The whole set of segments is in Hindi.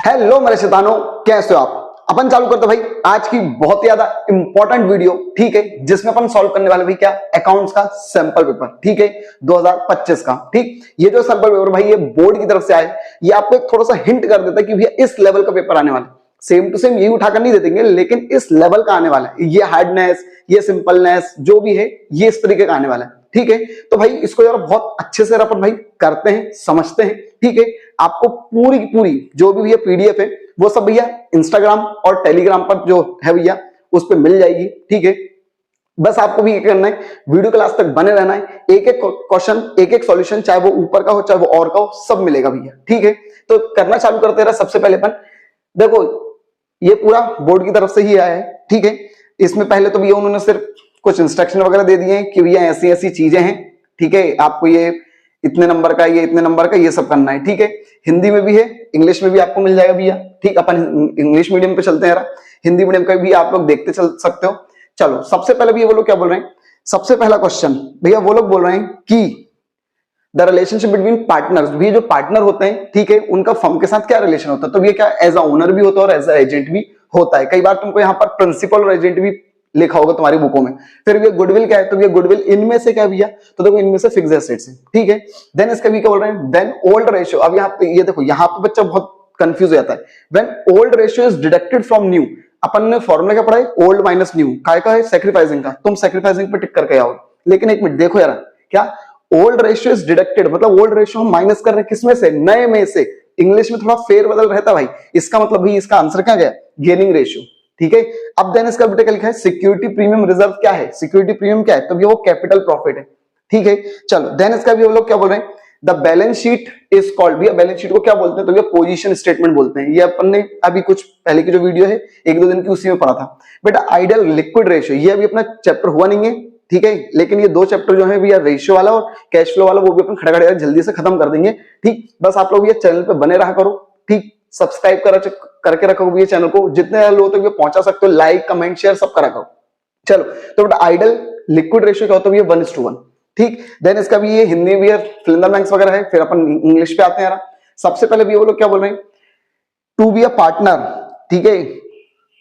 हेलो मेरे शैतानों, कैसे हो आप। अपन चालू करते भाई आज की बहुत ज्यादा इंपॉर्टेंट वीडियो, ठीक है, जिसमें अपन सॉल्व करने वाले भाई क्या, अकाउंट्स का सैंपल पेपर, ठीक है, 2025 का। ठीक, ये जो सैंपल पेपर भाई ये बोर्ड की तरफ से आए, ये आपको एक थोड़ा सा हिंट कर देता है कि भैया इस लेवल का पेपर आने वाला है। सेम टू सेम यही उठाकर नहीं दे देंगे, लेकिन इस लेवल का आने वाला है। ये हार्डनेस, ये सिंपलनेस जो भी है, ये इस तरीके का आने वाला है। ठीक है, तो भाई इसको यार बहुत अच्छे से अपन भाई करते हैं, समझते हैं। ठीक है, आपको पूरी की पूरी जो भी भैया पीडीएफ है वो सब भैया इंस्टाग्राम और टेलीग्राम पर जो है भैया उस पर मिल जाएगी। ठीक है, बस आपको भी क्या करना है, वीडियो क्लास तक बने रहना है। एक एक क्वेश्चन, एक एक सॉल्यूशन, चाहे वो ऊपर का हो चाहे वो और का हो, सब मिलेगा भैया। ठीक है, तो करना चालू करते रहे। सबसे पहले अपन देखो, ये पूरा बोर्ड की तरफ से ही आया है। ठीक है, इसमें पहले तो भैया उन्होंने सिर्फ कुछ इंस्ट्रक्शन वगैरह दे दिए हैं कि भैया ऐसी ऐसी चीजें हैं। ठीक है, आपको ये इतने नंबर का, ये इतने नंबर का, ये सब करना है। ठीक है, हिंदी में भी है, इंग्लिश में भी आपको मिल जाएगा भैया। ठीक, अपन इंग्लिश मीडियम पे चलते हैं यार, हिंदी मीडियम का भी आप लोग देखते चल सकते हो। चलो, सबसे पहले भैया वो लोग क्या बोल रहे हैं, सबसे पहला क्वेश्चन भैया वो लोग बोल रहे हैं कि द रिलेशनशिप बिटवीन पार्टनर्स, भी जो पार्टनर होते हैं, ठीक है, उनका फर्म के साथ क्या रिलेशन होता है। तो ये क्या, एज अ ओनर भी होता है और एज अ एजेंट भी होता है। कई बार तुमको यहाँ पर प्रिंसिपल और एजेंट भी लिखा होगा तुम्हारी बुकों में। फिर ये गुडविल क्या है, तो ये गुडविल इनमें से क्या है भैया, तो देखो इनमें से फिक्स्ड एसेट्स है। ठीक है, देन इसका भी क्या बोल रहे हैं, देन ओल्ड रेशियो। अब यहाँ पे ये देखो, यहाँ पे बच्चा बहुत कंफ्यूज हो जाता है। When old ratio is deducted from new, अपन ने फॉर्मूला क्या पढ़ा है, ओल्ड माइनस न्यू। काय का है, सैक्रिफाइसिंग का। तुम सैक्रिफाइसिंग पे टिक करके आओ, लेकिन एक मिनट देखो यार, क्या ओल्ड रेशियो इज डिडक्टेड, मतलब ओल्ड रेशियो हम माइनस कर रहे हैं किसमें से, नए में से। इंग्लिश में थोड़ा फेर बदल रहता भाई, इसका मतलब भाई इसका आंसर क्या गया, गेनिंग रेशियो। ठीक है, अब देन इसका बेटा क्या लिखा है, सिक्योरिटी प्रीमियम रिजर्व क्या है, सिक्योरिटी प्रीमियम क्या है, तो ये वो कैपिटल प्रॉफिट है। ठीक है, चलो देन इसका भी वो लोग क्या बोल रहे हैं, the balance sheet is called, भैया बैलेंस शीट को क्या बोलते हैं, तो ये पोजीशन स्टेटमेंट बोलते हैं। ये अपन ने अभी कुछ पहले की जो वीडियो है, एक दो दिन की, उसी में पढ़ा था। बेटा आइडियल लिक्विड रेशियो, ये अभी अपना चैप्टर हुआ नहीं है। ठीक है, लेकिन ये दो चैप्टर जो है भैया, रेशियो वाला और कैश फ्लो वाला, वो भी अपन खड़ा खड़ा जल्दी से खत्म कर देंगे। ठीक, बस आप लोग ये चैनल पे बने रहा करो। ठीक, सब्सक्राइब करके रखो भैया चैनल को, जितने लोगों तक पहुंचा सकते हो, लाइक कमेंट शेयर सब करा करो। चलो, तो बेटा आइडियल लिक्विड रेशियो क्या होता है, 1:1। ठीक, देन इसका भी ये हिंदी भी फिलिंदर बैंक्स वगैरह है। फिर अपन इंग्लिश पे आते हैं यार। सबसे पहले भी वो लोग क्या बोल रहे हैं, टू बी अ पार्टनर। ठीक है,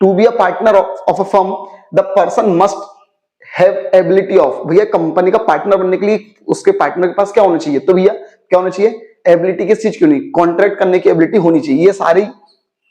to be a partner of a firm the person must have ability of, भैया कंपनी का पार्टनर बनने के लिए उसके पार्टनर के पास क्या होना चाहिए, तो भैया क्या होना चाहिए, एबिलिटी किस चीज की होनी, कॉन्ट्रैक्ट करने की एबिलिटी होनी चाहिए। ये सारी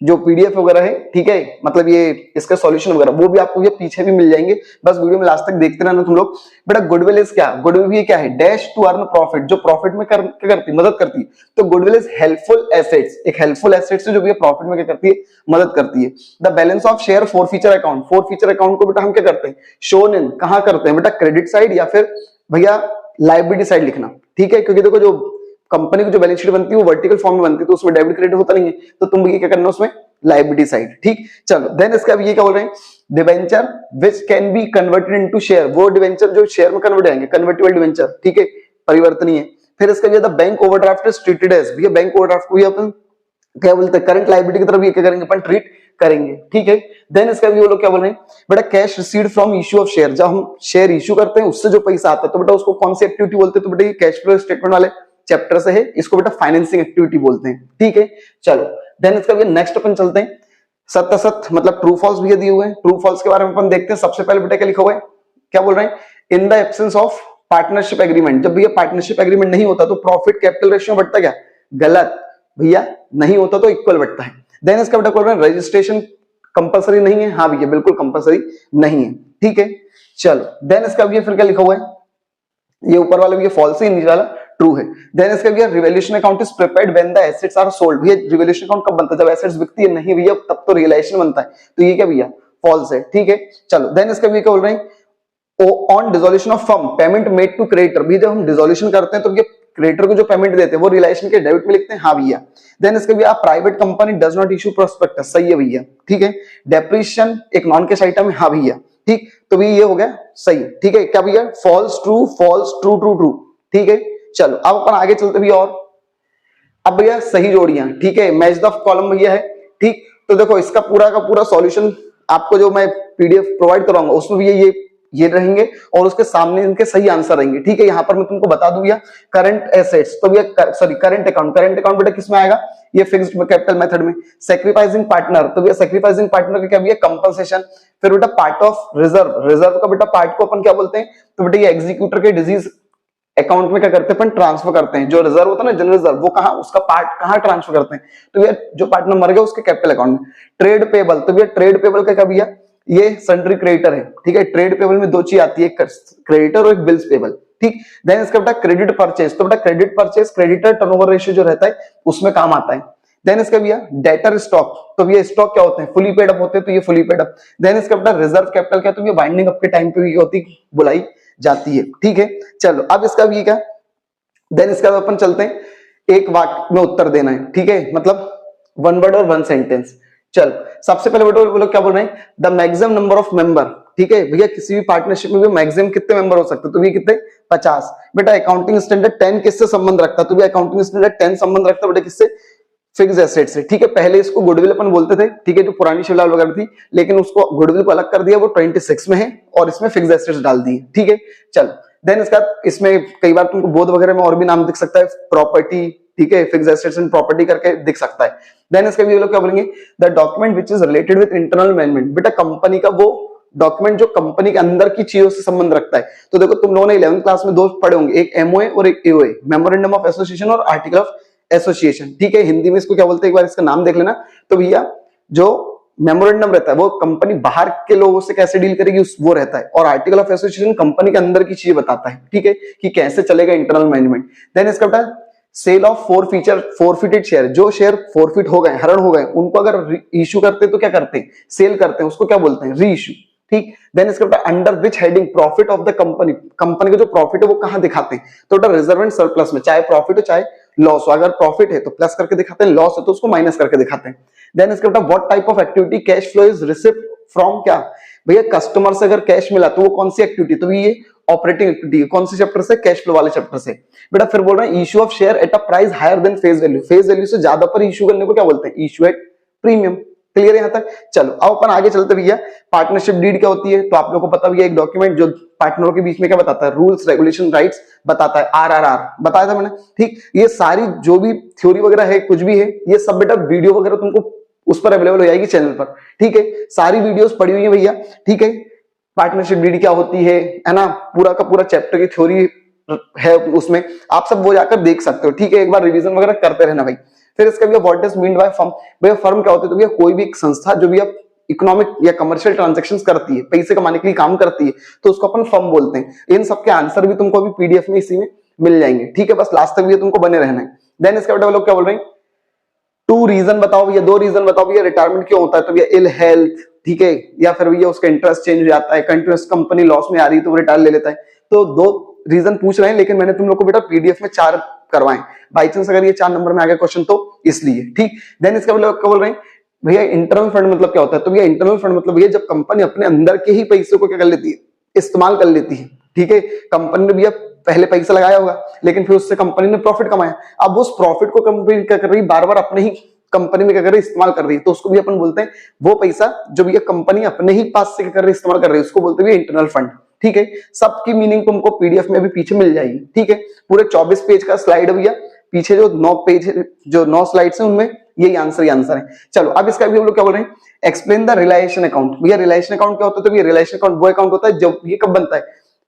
जो पीडीएफ वगैरह है, ठीक है, मतलब ये इसका सॉल्यूशन वगैरह वो भी आपको ये पीछे भी मिल जाएंगे। बस वीडियो में लास्ट तक देखते रहना तुम लोग। बेटा गुडविल इज क्या, गुडविल भी क्या है, डैश टू अर्न प्रॉफिट, जो प्रॉफिट में क्या करती, मदद करती है। तो गुडविल इज हेल्पफुल एसेट्स, एक हेल्पफुल एसेट्स जो भी प्रॉफिट में क्या करती है, मदद करती है। The balance of share for feature account, for feature account को बेटा हम क्या करते हैं, शोन इन, कहां करते हैं बेटा, क्रेडिट साइड या फिर भैया लायबिलिटी साइड लिखना। ठीक है, क्योंकि देखो जो कंपनी की जो बैलेंस शीट बनती है वो वर्टिकल फॉर्म में बनती है, तो उसमें डेबिट क्रेडिट होता नहीं है, तो तुम ये क्या करना उसमें, लायबिलिटी साइड। ठीक, चलो देन इसका भी ये क्या बोल रहे हैं, debenture which can be converted into share, वो डिवेंचर जो शेयर में कन्वर्ट होंगे, कन्वर्टिबल डिवेंचर। ठीक है, परिवर्तनीय। फिर इसका भी bank overdraft is treated as, भैया बैंक ओवरड्राफ्ट को अपन क्या बोलते हैं, करंट लायबिलिटी की तरफ ये क्या करेंगे, अपन ट्रीट करेंगे। ठीक है, देन इसका भी वो लोग क्या बोल रहे हैं, बेटा cash received from issue of share, जब हम शेयर इश्यू करते हैं उससे जो पैसा आता है, तो बेटा उसको कौन सी एक्टिविटी बोलते हैं, तो बेटा ये कैश फ्लो स्टेटमेंट वाले चैप्टर से है, इसको बेटा फाइनेंसिंग एक्टिविटी बोलते हैं। ठीक है, चलो देन इसका भी नेक्स्ट अपन चलते हैं, सत्य असत मतलब ट्रू फॉल्स भी दिए हुए हैं। ट्रू फॉल्स के बारे में अपन देखते हैं। सबसे पहले बेटा क्या लिखा हुआ है, क्या बोल रहे हैं, in the absence of partnership agreement, जब भैया पार्टनरशिप एग्रीमेंट नहीं होता तो प्रॉफिट कैपिटल रेशियो बढ़ता क्या, गलत भैया, नहीं होता तो इक्वल बढ़ता है। देन इसका बेटा बोल रहे हैं रजिस्ट्रेशन कंपलसरी नहीं है, हाँ भैया बिल्कुल कंपलसरी नहीं है। ठीक है, चलो देन इसका भी फिर क्या लिखा हुआ है, ये ऊपर वाला भी ये फॉल्स है, नीचे वाला ट्रू है। देन इसका भैया revaluation account is prepared when the assets are sold, भैया रिवैल्यूएशन अकाउंट कब बनता है, जब एसेट्स बिकती है, नहीं भैया तब तो रियलाइजेशन बनता है, तो ये क्या भैया फॉल्स है। ठीक है, चलो देन इसका भी क्या बोल रहे हैं, on dissolution of firm payment made to creditor, भी जब हम डिसोल्यूशन करते हैं तो ये क्रेडिटर को जो पेमेंट देते हैं वो रियलाइजेशन के डेबिट में लिखते हैं, हाँ भैया। देन इसके भैया private company does not issue prospectus, सही है भैया। ठीक है, डेप्रिसिएशन एक नॉन कैश आइटम है, हाँ भैया। ठीक, तो भैया ये हो गया सही। ठीक है, क्या भैया, false true false true true true. ठीक है, चलो अब अपन आगे चलते भैया, और अब भैया सही जोड़ियां। ठीक है, मैच द कॉलम भैया है। ठीक, तो देखो इसका पूरा का पूरा सॉल्यूशन आपको जो मैं पीडीएफ प्रोवाइड कराऊंगा उसमें भी ये ये रहेंगे और उसके सामने इनके सही आंसर रहेंगे। ठीक है, यहां पर मैं तुमको बता दूं भैया करंट एसेट्स, तो भैया सॉरी करंट अकाउंट बेटा किसमें आएगा, ये फिक्स्ड कैपिटल मेथड में। सैक्रिफाइसिंग पार्टनर, तो भैया सैक्रिफाइसिंग पार्टनर का क्या भैया कंपनसेशन। फिर बेटा पार्ट ऑफ रिजर्व, रिजर्व का बेटा पार्ट को अपन क्या बोलते हैं, तो बेटा ये एग्जीक्यूटर के डिजीज अकाउंट में क्या करते हैं अपन ट्रांसफर करते हैं। जो रिजर्व होता है ना जनरल रिजर्व, वो कहां, उसका पार्ट कहां ट्रांसफर करते हैं, तो भैया जो पार्टनर मर गया उसके कैपिटल अकाउंट में। ट्रेड पेबल, तो भैया ट्रेड पेबल का क्या भैया, ये सन्ड्री क्रेडिटर है। ठीक है, ट्रेड पेबल में दो चीज आती है, क्रेडिटर और एक बिल्स पेबल। ठीक, देन इसका बेटा क्रेडिट परचेज, तो बेटा credit purchase creditor turnover ratio जो रहता है उसमें काम आता है। देन इसका भैया डेटर स्टॉक, तो भैया स्टॉक क्या होते हैं, फुली पेड अप होते हैं, तो ये फुली पेड अप। देन इसका बेटा रिजर्व कैपिटल क्या, तो ये बाइंडिंग अप के टाइम पे होती बुलाई जाती है। ठीक है, चलो अब इसका भी क्या, देन इसका अपन चलते हैं एक वाक्य में उत्तर देना है। ठीक है, मतलब वन वर्ड और वन सेंटेंस। चल सबसे पहले बेटा वो लोग क्या बोल रहे हैं, the maximum number of member. ठीक है भैया, किसी भी पार्टनरशिप में भी मैक्सिमम कितने मेंबर हो सकते हैं, तो ये कितने 50। बेटा अकाउंटिंग स्टैंडर्ड 10 किससे संबंध रखता है, तो भैया अकाउंटिंग स्टैंडर्ड 10 संबंध रखता है बेटा किससे, फिक्स एसेट से। ठीक है, पहले इसको गुडविल अपन बोलते थे, ठीक है, जो पुरानी शिवलाल वगैरह थी, लेकिन उसको गुडविल को अलग कर दिया, वो 26 में है और इसमें फिक्स एसेट्स डाल दिए। ठीक है, चल देन इसका इसमें कई बार तुमको बोध वगैरह में और भी नाम दिख सकता है, प्रॉपर्टी। ठीक है, फिक्स एसेट्स एंड प्रॉपर्टी करके दिख सकता है। देन इसका भी लोग क्या बोलेंगे, the document which is related with internal management. बेटा कंपनी का वो डॉक्यूमेंट जो कंपनी के अंदर की चीजों से संबंध रखता है। तो देखो तुम लोगों ने 11th क्लास में दो पढ़े होंगे, एक एमओए और एक एओए, मेमोरेंडम ऑफ एसोसिएशन और आर्टिकल ऑफ एसोसिएशन। ठीक है, हिंदी में इसको क्या बोलते हैं, एक बार इसका नाम देख लेना। तो भैया जो मेमोरेंडम रहता है वो कंपनी बाहर के लोगों से कैसे डील करेगी वो रहता है, और आर्टिकल ऑफ एसोसिएशन कंपनी के अंदर की चीजें बताता है। ठीक है, कि कैसे चलेगा इंटरनल मैनेजमेंट। देन इसका बेटा सेल ऑफ फोरफिटेड शेयर, जो शेयर फोरफिट हो गए, हरण हो गए, उनको अगर इश्यू करते हैं तो क्या करते हैं, सेल करते हैं, उसको क्या बोलते हैं, री इश्यू। ठीक, देन इसके बेटा under which heading profit of the company, company का जो प्रॉफिट है वो कहां दिखाते हैं, तो बेटा रिजर्व एंड सरप्लस में, चाहे प्रॉफिट हो चाहे लॉस हो। अगर प्रॉफिट है तो प्लस करके दिखाते हैं, लॉस है तो उसको माइनस करके दिखाते हैं। देन इसके बेटा what type of activity cash flow is received from, क्या भैया कस्टमर से अगर कैश मिला तो वो कौन सी एक्टिविटी, तो ये ऑपरेटिंग एक्टिविटी, कौन से चैप्टर से, कैश फ्लो वाले चैप्टर से। बेटा फिर बोल रहे हैं issue of share at a price higher than face value, face value से ज्यादा पर इशू करने को क्या बोलते हैं, इशू एट प्रीमियम। क्लियर है यहां तक। चलो अब अपन आगे चलते भैया, पार्टनरशिप डीड क्या होती है, तो आप लोगों को पता भैया एक डॉक्यूमेंट जो पार्टनरों के बीच में क्या बताता है, रूल्स रेगुलेशन राइट्स बताता है, आरआरआर बताया था मैंने। ठीक, ये सारी जो भी थ्योरी वगैरह है, कुछ भी है, ये सब बेटा वीडियो वगैरह तुमको उस पर अवेलेबल हो जाएगी चैनल पर। ठीक है, सारी वीडियोस पड़ी हुई है भैया। ठीक है, पार्टनरशिप डीड क्या होती है ना, पूरा का पूरा चैप्टर की थ्योरी है उसमें, आप सब वो जाकर देख सकते हो। ठीक है, एक बार रिवीजन वगैरह करते रहना भाई। फिर इसका भैया what is meant by firm, भैया फर्म क्या होती है, तो भैया कोई भी एक संस्था जो भी इकोनॉमिक या कमर्शियल ट्रांजैक्शंस करती है, पैसे कमाने के लिए काम करती है, तो उसको अपन फर्म बोलते हैं। इन सबके आंसर भी तुमको अभी पीडीएफ में इसी में मिल जाएंगे। ठीक है, बस लास्ट तक भी तुमको बने रहना है। देन इसका बेटा लोग क्या बोल रहे हैं, टू रीजन बताओ भैया, दो रीजन बताओ भैया रिटायरमेंट क्यों होता है, तो भैया इल हेल्थ, ठीक है, या फिर भैया उसका इंटरेस्ट चेंज हो जाता है, कंटिन्यूअस कंपनी लॉस में आ रही है तो वो रिटायर ले लेता है। तो दो रीजन पूछ रहे हैं, लेकिन मैंने तुम लोग को बेटा पीडीएफ में 4 करवाएं, बाई चांस अगर ये 4 नंबर में आ गया क्वेश्चन तो इसलिए। ठीक, देन इसका क्या बोल रहे हैं भैया इंटरनल फंड मतलब क्या होता है, तो भैया इंटरनल फंड मतलब भैया जब कंपनी अपने अंदर के ही पैसे को क्या कर लेती है, इस्तेमाल कर लेती है। ठीक है, कंपनी ने भैया पहले पैसा लगाया होगा, लेकिन फिर उससे कंपनी ने प्रॉफिट कमाया, अब उस प्रॉफिट को कंपनी क्या कर रही है, बार बार अपने ही कंपनी में क्या कर रही है, इस्तेमाल कर रही है, तो उसको भी अपन बोलते हैं, वो पैसा जो भैया कंपनी अपने ही पास से क्या कर रही है, इस्तेमाल कर रही है, उसको बोलते हैं इंटरनल फंड। ठीक है, सबकी मीनिंग तुमको पीडीएफ में भी पीछे मिल जाएगी। ठीक है, पूरे 24 पेज का स्लाइड भैया, पीछे जो 9 पेज जो 9 स्लाइड्स हैं उनमें यही आंसर है। चलो अब इसका भी हम लोग क्या बोल रहे हैं, एक्सप्लेन द रिलायेशन अकाउंट। भैया रिलायेशन अकाउंट क्या होता है, तो भैया रिलायेशन अकाउंट वो अकाउंट होता है जब ये कब बनता है,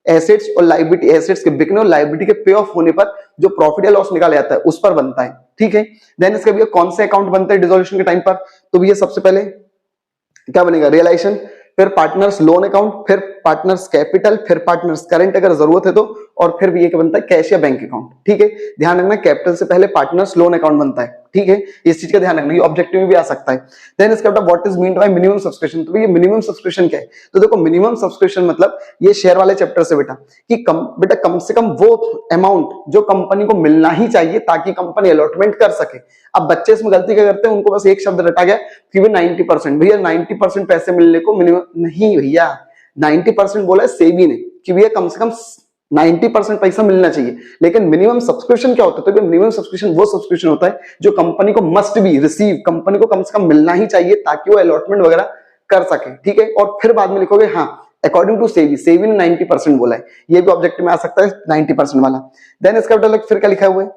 एसेट्स और लायबिलिटी, एसेट्स के बिकने और लायबिलिटी के पे ऑफ होने पर जो प्रॉफिट या लॉस निकाला जाता है उस पर बनता है। ठीक है, देन इसका भैया कौन से अकाउंट बनते हैं डिसॉल्यूशन के टाइम पर, तो भैया सबसे पहले क्या बनेगा, रियलाइजेशन, फिर पार्टनर्स लोन अकाउंट, फिर पार्टनर्स कैपिटल, फिर पार्टनर्स करंट अगर जरूरत है तो, और फिर भी ये क्या बनता है, कैश या बैंक अकाउंट। ठीक है, ध्यान रखना कैपिटल से पहले पार्टनर्स लोन अकाउंट बनता है। ठीक है, इस चीज का ध्यान रखना, ये ऑब्जेक्टिव में भी आ सकता है। देन इसका बेटा what is meant by minimum subscription, तो ये मिनिमम सब्सक्रिप्शन क्या है, तो देखो मिनिमम सब्सक्रिप्शन मतलब ये शेयर वाले चैप्टर से बेटा कि कम से कम वो अमाउंट जो कंपनी को मिलना ही चाहिए ताकि कंपनी अलॉटमेंट कर सके। अब बच्चे इसमें गलती क्या करते हैं, उनको बस एक शब्द रटा गया कि 90%, भैया 90% पैसे मिलने को मिनिमम नहीं, भैया 90% बोला है सेबी ने कि भैया कम से कम 90% पैसा मिलना चाहिए, लेकिन मिनिमम सब्सक्रिप्शन क्या होता है, तो मिनिमम सब्सक्रिप्शन वो सब्सक्रिप्शन होता है जो कंपनी को मस्ट बी रिसीव, कंपनी को कम से कम मिलना ही चाहिए ताकि वो अलॉटमेंट वगैरह कर सके। ठीक है, और फिर बाद में लिखोगे हाँ अकॉर्डिंग टू सेबी ने 90% बोला है, ये भी ऑब्जेक्टिव में आ सकता है 90% वाला। देन इसका मतलब फिर क्या लिखा हुआ है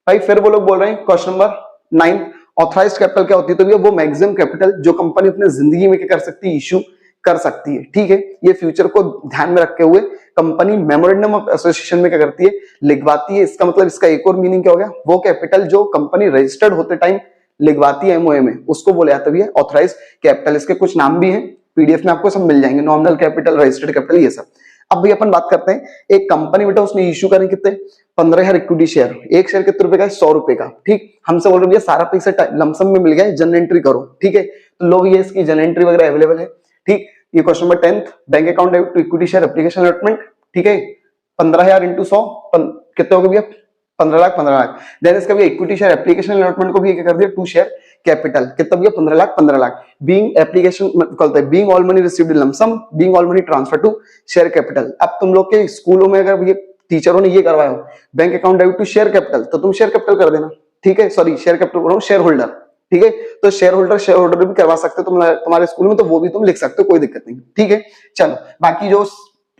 भाई, फिर वो लोग बोल रहे हैं क्वेश्चन नंबर 9, ऑथराइज्ड कैपिटल क्या होती है, तो ये वो मैक्सिमम कैपिटल जो कंपनी अपने जिंदगी में क्या कर सकती है, इश्यू कर सकती है। ठीक है, ये फ्यूचर को ध्यान में रखते हुए कंपनी मेमोरेंडम ऑफ एसोसिएशन में क्या करती है, लिखवाती है। इसका मतलब इसका एक और मीनिंग क्या हो गया, वो कैपिटल जो कंपनी रजिस्टर्ड होते टाइम लिखवाती है एमओए में, उसको बोले जाता है ऑथराइज्ड कैपिटल। इसके कुछ नाम भी हैं, पीडीएफ में आपको सब मिल जाएंगे, नॉमिनल कैपिटल, रजिस्टर्ड कैपिटल, ये सब। अब भाई अपन बात करते हैं, एक कंपनी बेटा उसने इश्यू करें कितने, 15,000 इक्विटी शेयर। एक शेयर कितने रुपए का है, 100 रुपए का। ठीक, हमसे बोल रहे भैया सारा पैसा लमसम में मिल गया, जनरल एंट्री करो। ठीक है, तो लो भैया इसकी जनरल एंट्री वगैरह अवेलेबल है। ठीक, ये question number 10, bank account debit to equity share application allotment. ठीक है, 15,000 इंटू 100 कितने हो गए भैया, 15 लाख 15 लाख। देन इसका भी इक्विटी शेयर एप्लीकेशन अलॉटमेंट को भी क्या कर दिया, 2 शेयर कैपिटल, कितना भैया 15 लाख 15 लाख। बीइंग एप्लीकेशन कहते हैं being all money received in lumpsum, being all money transfer to share capital. अब तुम लोग के स्कूलों में अगर ये टीचरों ने ये करवाया हो bank account debit to share capital, तो तुम शेयर कैपिटल कर देना। ठीक है, सॉरी शेयर कैपिटल बोल रहा हूं, शेयर होल्डर। ठीक है, तो शेयर होल्डर भी करवा सकते हो तुम्हारे स्कूल में, तो वो भी तुम लिख सकते हो, कोई दिक्कत नहीं। ठीक है, चलो बाकी जो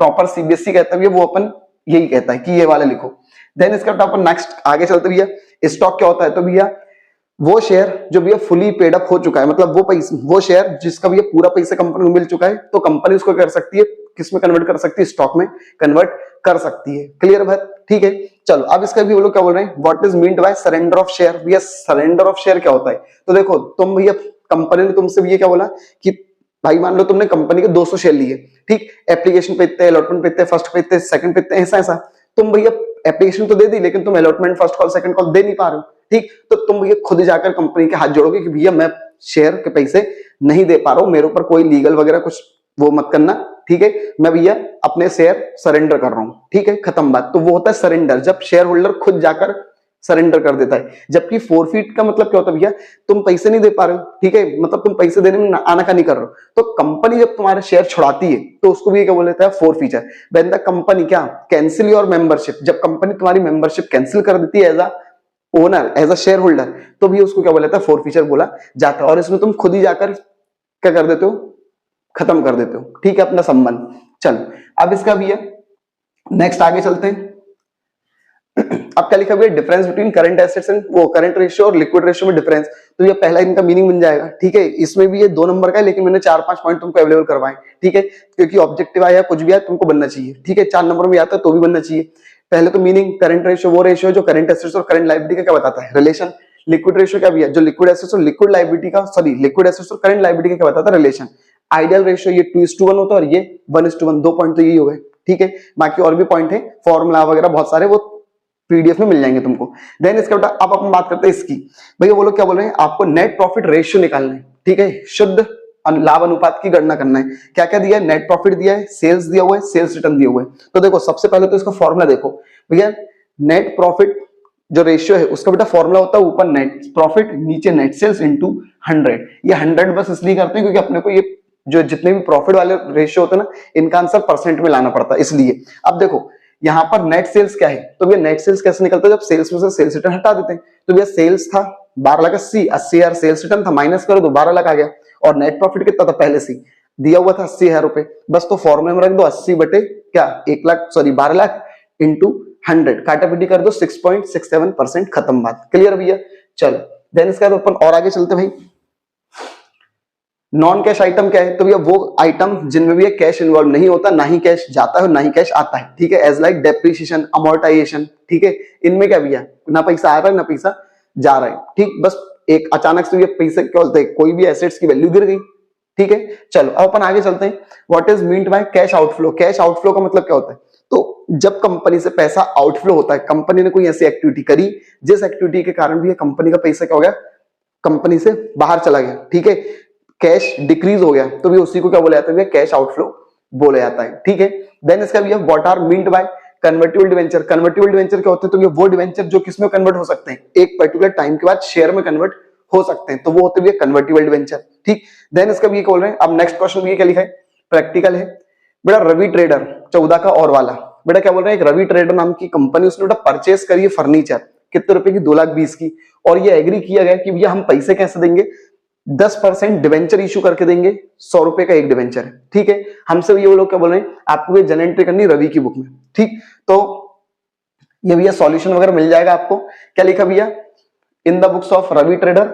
प्रॉपर सीबीएसई कहता है वो अपन यही कहता है कि ये वाला लिखो। देन इसका अपन नेक्स्ट आगे चलते भैया, स्टॉक क्या होता है, तो भैया वो शेयर जो भैया फुली पेड अप हो चुका है, मतलब वो शेयर जिसका भैया पूरा पैसा कंपनी को मिल चुका है, तो कंपनी उसको कर सकती है, किसमें कन्वर्ट कर सकती है, स्टॉक में कन्वर्ट कर सकती है। क्लियर बात, ठीक है। चलो अब इसका भी वो लोग क्या बोल रहे हैं, what is meant by surrender of share. भैया सरेंडर ऑफ शेयर क्या होता है, तो देखो तुम भैया कंपनी ने तुमसे भैया क्या बोला कि भाई मान लो तुमने कंपनी के 200 शेयर लिए, ठीक, एप्लीकेशन पे इतने, अलॉटमेंट पे इतने, फर्स्ट पे इतने, सेकंड पे इतने, ऐसा तुम भैया एप्लीकेशन तो दे दी, लेकिन तुम allotment first call second call दे नहीं पा रहे हो। ठीक, तो तुम भैया खुद ही जाकर कंपनी के हाथ जोड़ोगे कि भैया मैं शेयर के पैसे नहीं दे पा रहा हूं, मेरे ऊपर कोई लीगल वगैरह कुछ वो मत करना। ठीक है, मैं भैया अपने शेयर सरेंडर कर रहा हूं। ठीक है, खत्म बात। तो वो होता है सरेंडर, जब शेयर होल्डर खुद जाकर सरेंडर कर देता है। जबकि फोरफीट का मतलब क्या होता है भैया, तुम पैसे नहीं दे पा रहे हो, ठीक है, मतलब तुम पैसे देने में आनाकानी कर रहे हो, तो कंपनी जब तुम्हारे शेयर छुड़ाती है तो उसको भी क्या बोल देता है, फोरफीचर। व्हेन द कंपनी क्या कैंसिल योर मेंबरशिप, जब कंपनी तुम्हारी मेंबरशिप कैंसिल कर देती है as a owner, as a share holder, तो भी उसको क्या बोला जाता है, फोरफीचर बोला जाता है। और इसमें तुम खुद ही जाकर क्या कर देते हो, खत्म कर देते हो। ठीक है, अपना संबंध। चलो अब इसका भी है, नेक्स्ट आगे चलते हैं। अब क्या लिखा हुआ है, difference between current assets and वो करंट रेशियो और लिक्विड रेशियो में डिफरेंस। तो ये पहला इनका मीनिंग बन जाएगा। ठीक है, इसमें भी ये 2 नंबर का है, लेकिन मैंने 4-5 पॉइंट तुमको अवेलेबल करवाए। ठीक है, क्योंकि ऑब्जेक्टिव आया कुछ भी आया तुमको बनना चाहिए। ठीक है, 4 नंबर में आता है तो भी बनना चाहिए। पहले तो मीनिंग, करंट रेशियो वो रेशियो जो करंट एसेट्स और करंट लायबिलिटी का क्या बताता है, रिलेशन। लिक्विड रेशियो क्या भी है, जो लिक्विड एसेट्स और लिक्विड लायबिलिटी का, सॉरी लिक्विड एसेट्स और करंट लायबिलिटी का क्या बताता है, रिलेशन। आइडियल रेशियो ये 2:1 होता है और ये 1:1, 2 पॉइंट तो यही हो गए। ठीक है, बाकी और भी पॉइंट है, फॉर्मूला वगैरह बहुत सारे, वो पीडीएफ में मिल जाएंगे तुमको। देन इसके बाद अब अपन बात करते हैं इसकी। भैया वो लोग क्या बोल रहे हैं, आपको नेट प्रॉफिट रेशियो निकालना है। ठीक है, शुद्ध लाभ अनुपात की गणना करना है। क्या क्या दिया है, नेट प्रॉफिट दिया है, सेल्स दिया हुआ है, सेल्स रिटर्न दिया हुआ है। तो देखो सबसे पहले तो इसका फॉर्मूला देखो भैया, नेट प्रॉफिट जो रेशियो है उसका बेटा फॉर्मूला होता है ऊपर नेट प्रॉफिट, नीचे नेट सेल्स इंटू 100। ये 100 बस इसलिए करते हैं क्योंकि अपने को ये जो जितने भी प्रॉफिट वाले रेशियो होते हैं ना, इनका आंसर परसेंट में लाना पड़ता है, इसलिए। अब देखो यहाँ पर नेट सेल्स क्या है, तो भैया नेट सेल्स कैसे निकलता है, जब सेल्स में से सेल्स रिटर्न हटा देते हैं। तो भैया सेल्स था 12,80,000, सेल्स रिटर्न था, माइनस करो तो 12 लाख आ गया। और नेट प्रॉफिट कितना था, पहले से दिया हुआ था 80,000 रुपए, बस तो फॉर्मूले में रख दो 80 बटे क्या 1 लाख, सॉरी 12 लाख इंटू 100, काटापीटी कर दो 6.67%, खत्म बात। क्लियर भैया, चलो देन इसका तो अपन और आगे चलते भाई। नॉन कैश आइटम क्या है, तो भैया वो आइटम जिनमें भी कैश इन्वॉल्व नहीं होता, ना ही कैश जाता है ना ही कैश आता है। ठीक है, एज लाइक डेप्रिसिएशन, अमोर्टाइजेशन। ठीक है, इनमें क्या भैया, ना पैसा आ रहा है ना पैसा जा रहा है। ठीक, बस एक अचानक से ये पैसे क्या बोलते हैं, कोई भी एसेट्स की वैल्यू गिर गई। ठीक है, चलो अब अपन आगे चलते हैं। What is meant by cash outflow. Cash outflow का मतलब क्या होता है, तो जब कंपनी से पैसा आउटफ्लो होता है, कंपनी ने कोई ऐसी एक्टिविटी करी जिस एक्टिविटी के कारण भी कंपनी का पैसा क्या हो गया, कंपनी से बाहर चला गया। ठीक है, कैश डिक्रीज हो गया, तो भी उसी को क्या बोला जाता है, कैश आउटफ्लो बोला जाता है। ठीक है, देन इसका भी what are meant by convertible debenture. Convertible debenture क्या होते हैं, तो ये वो डिवेंचर जो किसमें कन्वर्ट हो सकते हैं, एक पर्टिकुलर टाइम के बाद शेयर में कन्वर्ट हो सकते हैं, तो वो होते हैं कन्वर्टिबल डिवेंचर। ठीक, देन इसका भी बोल रहे हैं। अब नेक्स्ट क्वेश्चन भी क्या लिखा है, प्रैक्टिकल है बेटा। रवि ट्रेडर 14 का और वाला बेटा क्या बोल रहे हैं, एक रवि ट्रेडर नाम की कंपनी, उसने बेटा परचेस करी है फर्नीचर, कितने रुपए की, 2,20,000 की। और ये एग्री किया गया कि भैया हम पैसे कैसे देंगे, 10% डिवेंचर इशू करके देंगे, 100 रुपए का एक डिवेंचर है, ठीक है। हमसे ये वो लोग क्या बोल रहे हैं, आपको ये जर्नल एंट्री करनी रवि की बुक में, ठीक। तो ये भैया सॉल्यूशन वगैरह मिल जाएगा आपको। क्या लिखा भैया, in the books of Ravi trader,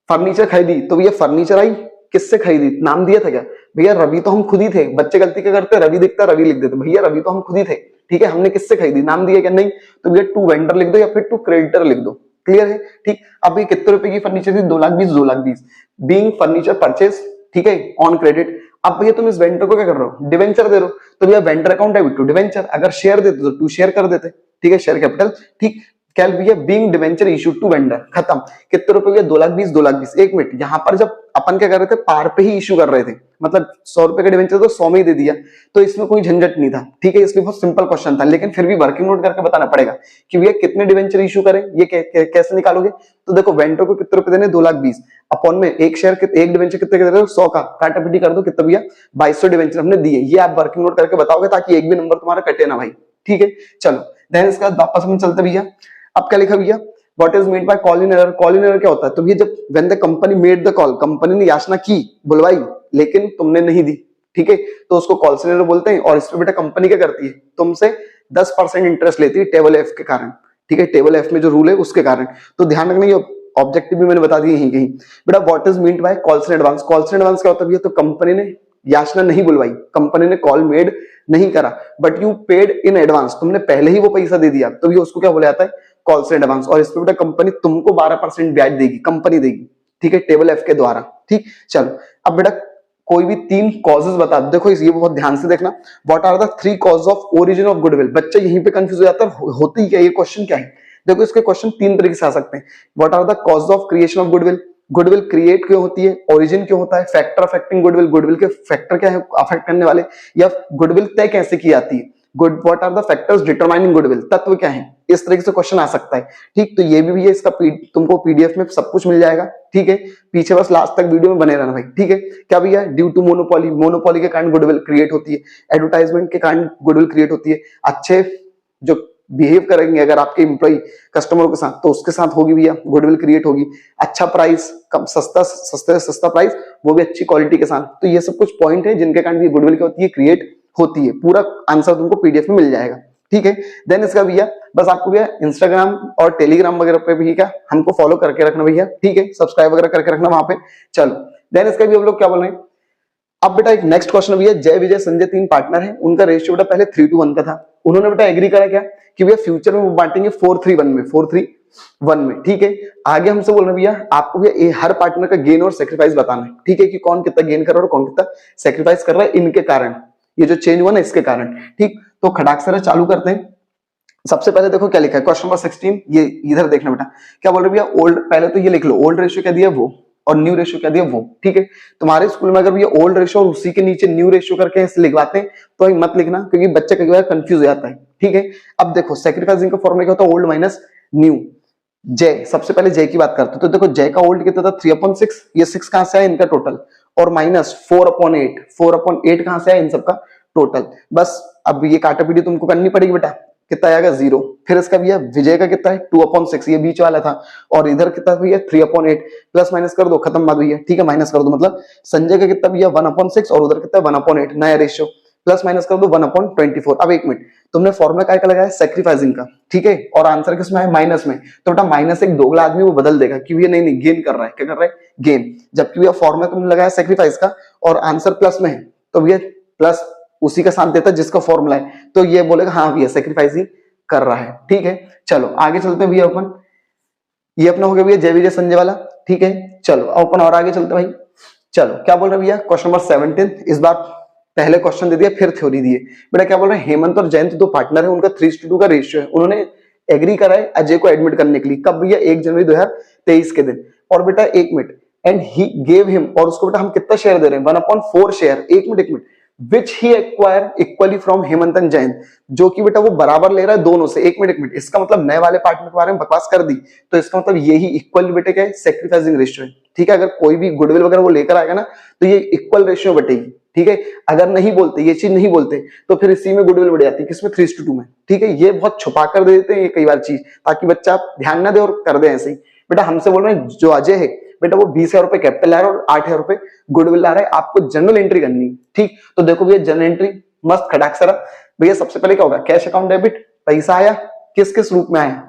furniture खरीदी, तो भैया फर्नीचर आई किससे खरीदी, नाम दिया था क्या, भैया रवि तो हम खुद ही थे। बच्चे गलती क्या करते हैं, रवि दिखता रवि लिख देते, भैया रवि तो हम खुद ही थे, ठीक है। हमने किससे खरीदी, नाम दिया क्या, नहीं, तो भैया टू वेंडर लिख दो या फिर टू क्रेडिटर लिख दो, क्लियर है, ठीक। अब ये कितने रुपए की फर्नीचर थी, 2,20,000, 2,20,000 बीइंग फर्नीचर परचेज, ठीक है, ऑन क्रेडिट। अब भैया तुम इस वेंडर को क्या कर रहे हो, डिवेंचर दे रहे हो, तो भैया vendor account debit to debenture, अगर शेयर देते तो टू शेयर कर देते, ठीक है, शेयर कैपिटल, ठीक। क्या भैया, being debenture issue to vendor, खत्म। कितने रुपए भैया, 2,20,000, 2,20,000। एक मिनट, यहां पर जब अपन क्या कर रहे थे, पार पे ही इशू कर रहे थे, मतलब 100 रुपए का डिवेंचर तो 100 में ही दे दिया, तो इसमें कोई झंझट नहीं था, ठीक है। इसलिए बहुत सिंपल क्वेश्चन था, लेकिन फिर भी वर्किंग नोट करके बताना पड़ेगा कि भैया कितने डिवेंचर इशू करें, ये कैसे निकालोगे। तो देखो वेंडर को कितने रुपए देने, 2,20,000 अपॉन में एक शेयर, एक डिवेंचर कितने के दे रहे हो, 100 का, काटापीटी कर दो, कितना भैया 2,200 डिवेंचर हमने दिए। ये आप वर्किंग नोट करके बताओगे ताकि एक भी नंबर तुम्हारा कटे ना भाई, ठीक है। चलो देन इसके बाद वापस हम चलते भैया। अब क्या लिखा भैया, what is mean by call in error, call in error क्या होता है, तो भैया जब when the company made the call, company ने याचना की, बुलवाई, लेकिन तुमने नहीं दी, ठीक है, तो उसको कॉल इन एरर बोलते हैं। और इस पे बेटा कंपनी क्या करती है, तुमसे 10% इंटरेस्ट लेती है टेबल एफ के कारण, ठीक है, टेबल एफ में जो रूल है उसके कारण। तो ध्यान रखना, ये ऑब्जेक्टिव भी मैंने बता दिया यहीं कहीं बेटा। What is mean buy calls in advance, calls in advance क्या होता है भैया, तो कंपनी ने याचना नहीं बुलवाई, कंपनी ने कॉल मेड नहीं करा, but you paid in advance, तुमने पहले ही वो पैसा दे दिया, तो ये उसको क्या बोला जाता है, कॉल्स इन एडवांस। और इस पे बेटा कंपनी तुमको 12% ब्याज देगी, कंपनी देगी, ठीक है, टेबल एफ के द्वारा, ठीक। चलो अब बेटा कोई भी 3 कॉजेज बता दो, देखो ये बहुत ध्यान से देखना। What are the 3 cause of origin of goodwill, बच्चा यहीं पे कंफ्यूज हो जाता है, होती क्या ये क्वेश्चन क्या है। देखो इसके क्वेश्चन 3 तरीके से आ सकते हैं। What are the cause of creation of goodwill, goodwill create क्यों होती है, ओरिजिन क्यों होता है, फैक्टर अफेक्टिंग गुडविल, गुडविल के फैक्टर क्या है अफेक्ट करने वाले, या गुडविल तय कैसे की जाती है, good what are the factors determining goodwill, तत्व क्या है, इस तरीके से क्वेश्चन आ सकता है, ठीक। तो ये भी है, इसका तुमको पीडीएफ में सब कुछ मिल जाएगा, ठीक है। पीछे बस लास्ट तक वीडियो में बने रहना भाई, ठीक है। क्या भैया, ड्यू टू मोनोपोली, मोनोपोली के कारण गुडविल क्रिएट होती है, एडवर्टाइजमेंट के कारण गुडविल क्रिएट होती है, अच्छे जो बिहेव करेंगे अगर आपके एम्प्लॉय कस्टमरों के साथ, तो उसके साथ होगी भैया गुडविल क्रिएट होगी, अच्छा प्राइस, कम सस्ता, सस्ते से सस्ता प्राइस, वो भी अच्छी क्वालिटी के साथ। तो ये सब कुछ पॉइंट है जिनके कारण गुडविल क्या होती है, क्रिएट होती है। पूरा आंसर तुमको पीडीएफ में मिल जाएगा, ठीक है। देन इसका भैया बस आपको भैया इंस्टाग्राम और टेलीग्राम वगैरह पे भी क्या हमको फॉलो करके रखना भैया, ठीक है, सब्सक्राइब वगैरह करके रखना वहां पे। चलो देन इसका भी हम लोग क्या बोल रहे हैं। अब बेटा एक नेक्स्ट क्वेश्चन भैया, जय विजय संजय 3 पार्टनर हैं, उनका रेशियो बेटा पहले 3:1 का था, उन्होंने बेटा एग्री करा क्या कि भैया फ्यूचर में वो बांटेंगे 4:3:1 में, 4:3:1 में, ठीक है। आगे हमसे बोल रहे भैया आपको भैया हर पार्टनर का गेन और सेक्रीफाइस बताना है, ठीक है, कि कौन कितना गेन कर रहा है और कौन कितना सेक्रीफाइस कर रहा है इनके कारण, ये जो चेंज हुआ ना इसके कारण, ठीक। तो खटाक से चालू करते हैं। सबसे पहले देखो क्या लिखा है, क्वेश्चन नंबर 16, ये इधर देखना बेटा, क्या बोल रहे भैया, ओल्ड, पहले तो ये लिख लो, ओल्ड रेशियो क्या दिया वो और न्यू रेशियो क्या दिया वो, ठीक है। तुम्हारे स्कूल में अगर भैया ओल्ड रेशियो और उसी के नीचे न्यू रेशियो करके लिखवाते हैं तो मत लिखना, क्योंकि बच्चे कई बार कंफ्यूज हो जाता है, ठीक है। अब देखो सेक्रीफाइसिंग का फॉर्मूला क्या होता है, ओल्ड माइनस न्यू। जय, सबसे पहले जय की बात करते हैं, तो देखो जय का ओल्ड कितना था, 3/6, ये 6 कहां से आया इनका टोटल, और माइनस 4/8, 4/8 कहां से आया इन सबका टोटल। बस अब ये काटापीटी तुमको करनी पड़ेगी बेटा, कितना आएगा 0। फिर इसका भैया विजय का कितना है 2/6, ये बीच वाला था, और इधर कितना भैया 3/8, प्लस माइनस कर दो, खत्म बात भैया, ठीक है, माइनस कर दो, मतलब संजय का कितना भैया 1/6 और उधर कितना 1/8, नया रेशियो, प्लस माइनस कर दो 1/24। अब एक मिनट, तुमने फॉर्मूला काय का लगाया, सेक्रीफाइसिंग का, ठीक है, और आंसर किसमें है, माइनस में, तो बेटा माइनस एक दोगला आदमी वो बदल देगा कि भैया नहीं गेन कर रहा है, क्या कर रहा है, गेन। जबकि भैया फॉर्मूला तुमने लगाया सेक्रीफाइस का और आंसर प्लस में है, तो भैया प्लस उसी का साथ देता है जिसका फॉर्मूला है, तो ये बोलेगा हाँ भैया सेक्रीफाइस ही कर रहा है, ठीक है। चलो आगे चलते हैं भैया अपन, ये अपना हो गया भैया जय विजय संजय वाला, ठीक है। चलो अपन और आगे चलते भाई। चलो क्या बोल रहे भैया, क्वेश्चन नंबर 17, इस बार पहले क्वेश्चन दे दिया फिर थ्योरी दी है बेटा। क्या बोल रहे हैं, हेमंत और जयंत 2 पार्टनर है, उनका 3:2 का रेशियो है, उन्होंने एग्री करा है अजय को एडमिट करने के लिए, कब भैया 1 जनवरी 2023 के दिन। और बेटा एक minute, and he gave him, और उसको बेटा हम कितना शेयर दे रहे हैं 1/4 शेयर, एक minute, which he acquire equally from Hemant and Jayant, जो कि बेटा वो बराबर ले रहा है दोनों से। एक मिनट, इसका मतलब नए वाले पार्टनर के बारे में बकवास कर दी, तो इसका मतलब यही इक्वल बेटे क्या है, सेक्रीफाइसिंग रेशियो है, ठीक है। अगर कोई भी गुडविल वगैरह वो लेकर आएगा ना तो ये इक्वल रेशियो बटेगी, ठीक है। अगर नहीं बोलते, ये चीज नहीं बोलते, तो फिर इसी में गुडविल बढ़ जाती है, किसमें 3:2 में, ठीक है। ये बहुत छुपा कर दे देते हैं ये कई बार चीज, ताकि बच्चा ध्यान ना दे और कर दे ऐसे ही। बेटा हमसे बोल रहे हैं जो अजय है बेटा वो 20,000 रुपए कैपिटल ला रहा है और 8,000 रुपए गुडविल ला रहा है, आपको जनरल एंट्री करनी है। ठीक, तो देखो भैया जनरल एंट्री मस्त खटाक सरा। भैया सबसे पहले क्या होगा, कैश अकाउंट डेबिट, पैसा आया किस किस रूप में आया,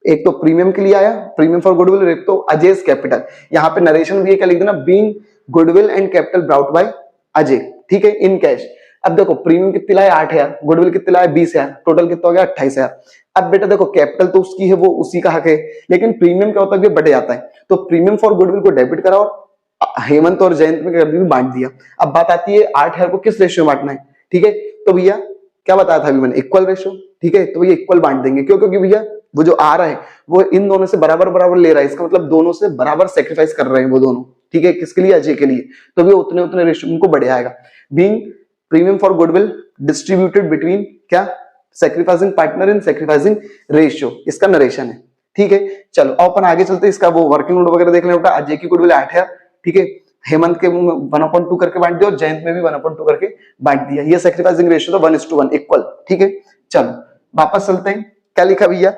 एक तो प्रीमियम के लिए आया, प्रीमियम फॉर गुडविल, एक तो अजय's कैपिटल। यहाँ पे नरेशन भी क्या लिख देना, being goodwill and capital brought by Ajay, ठीक है, इन कैश। अब देखो प्रीमियम कितनी लाया 8,000, गुडविल कितनी लाया 20,000, टोटल कितना हो गया 28,000। अब बेटा देखो कैपिटल तो उसकी है, वो उसी का हक है, लेकिन प्रीमियम क्या होता है, बढ़ जाता है। तो प्रीमियम फॉर गुडविल को डेबिट करा और हेमंत और जयंत में कर बांट दिया। अब बात आती है 8,000 को किस रेशियो में बांटना है, ठीक है, तो भैया क्या बताया था अभी मैंने, इक्वल रेशियो, ठीक है, तो ये इक्वल बांट देंगे। क्यों, क्योंकि भैया वो जो आ रहा है वो इन दोनों से बराबर बराबर ले रहा है, इसका मतलब दोनों से बराबर सेक्रीफाइस कर रहे हैं वो दोनों, ठीक है, किसके लिए, अजय के लिए, तो भैया उतने उतने रेशियो उनको बढ़ जाएगा। Being premium for goodwill distributed between क्या, sacrificing partner in sacrificing ratio, इसका नरेशन है। ठीक है, चलो अब अपन आगे चलते हैं, इसका वो वर्किंग नोट वगैरह देख लें। बेटा अजय की गुडविल 8,000, ठीक है, हेमंत के 1/2 करके बांट दिया और जयंत में भी 1/2 करके बांट दिया। ये सेक्रीफाइसिंग रेशियो था 1:1 इक्वल। ठीक है, चलो वापस चलते हैं, क्या लिखा भैया,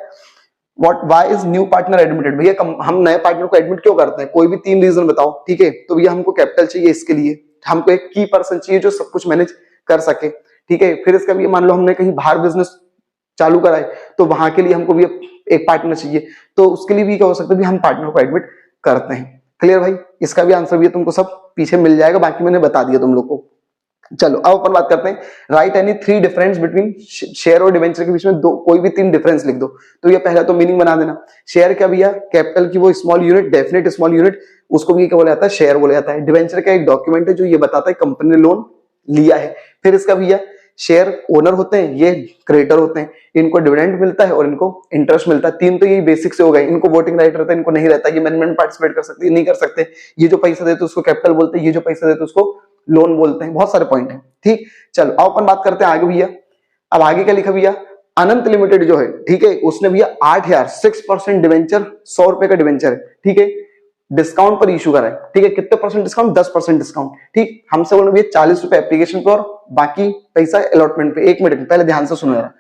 why is new partner admitted. भैया हम नए पार्टनर को एडमिट क्यों करते हैं, कोई भी 3 रीजन बताओ। ठीक है, तो भैया हमको कैपिटल चाहिए, इसके लिए हमको एक की पर्सन चाहिए जो सब कुछ मैनेज कर सके। ठीक है, फिर इसका भी मान लो हमने कहीं बाहर बिजनेस चालू करा है तो वहां के लिए हमको भी एक पार्टनर चाहिए, तो उसके लिए भी क्या हो सकता है भी हम पार्टनर को एडमिट करते हैं। क्लियर भाई, इसका भी आंसर भी तुमको सब पीछे मिल जाएगा, बाकी मैंने बता दिया तुम लोग को। चलो अब अपन बात करते हैं, right any 3 difference between share और डिवेंचर के बीच में दो कोई भी 3 डिफरेंस लिख दो। तो ये पहला तो मीनिंग बना देना। शेयर क्या भैया, कैपिटल की वो small unit, definite small unit, उसको भी क्या बोला जाता है, शेयर बोला जाता है। डिवेंचर का एक डॉक्यूमेंट है जो ये बताता है कंपनी ने लोन लिया है। फिर इसका भैया शेयर ओनर होते हैं, ये क्रेडिटर होते हैं, इनको डिविडेंड मिलता है और इनको इंटरेस्ट मिलता है। 3 तो ये बेसिक से हो गए, इनको वोटिंग राइट रहता है, इनको नहीं रहता, ये मैनेजमेंट पार्टिसिपेट कर सकती है, नहीं कर सकते। ये जो पैसा देते हैं उसको कैपिटल बोलते हैं, ये जो पैसा देते हैं उसको लोन बोलते हैं। बहुत सारे पॉइंट है। ठीक, चलो अब अपन बात करते हैं आगे भैया। अब आगे क्या लिखा भैया, अनंत लिमिटेड जो है, ठीक है, उसने भैया 8,000 6% डिवेंचर, 100 रुपए का डिवेंचर है, ठीक है, डिस्काउंट पर इशू करा है। ठीक है, कितने परसेंट डिस्काउंट, 10% डिस्काउंट। ठीक, हमसे बोलो भैया 40 रुपए एप्लीकेशन पर और बाकी पैसा अलॉटमेंट पे। 1 मिनट पहले ध्यान से सुनो यार,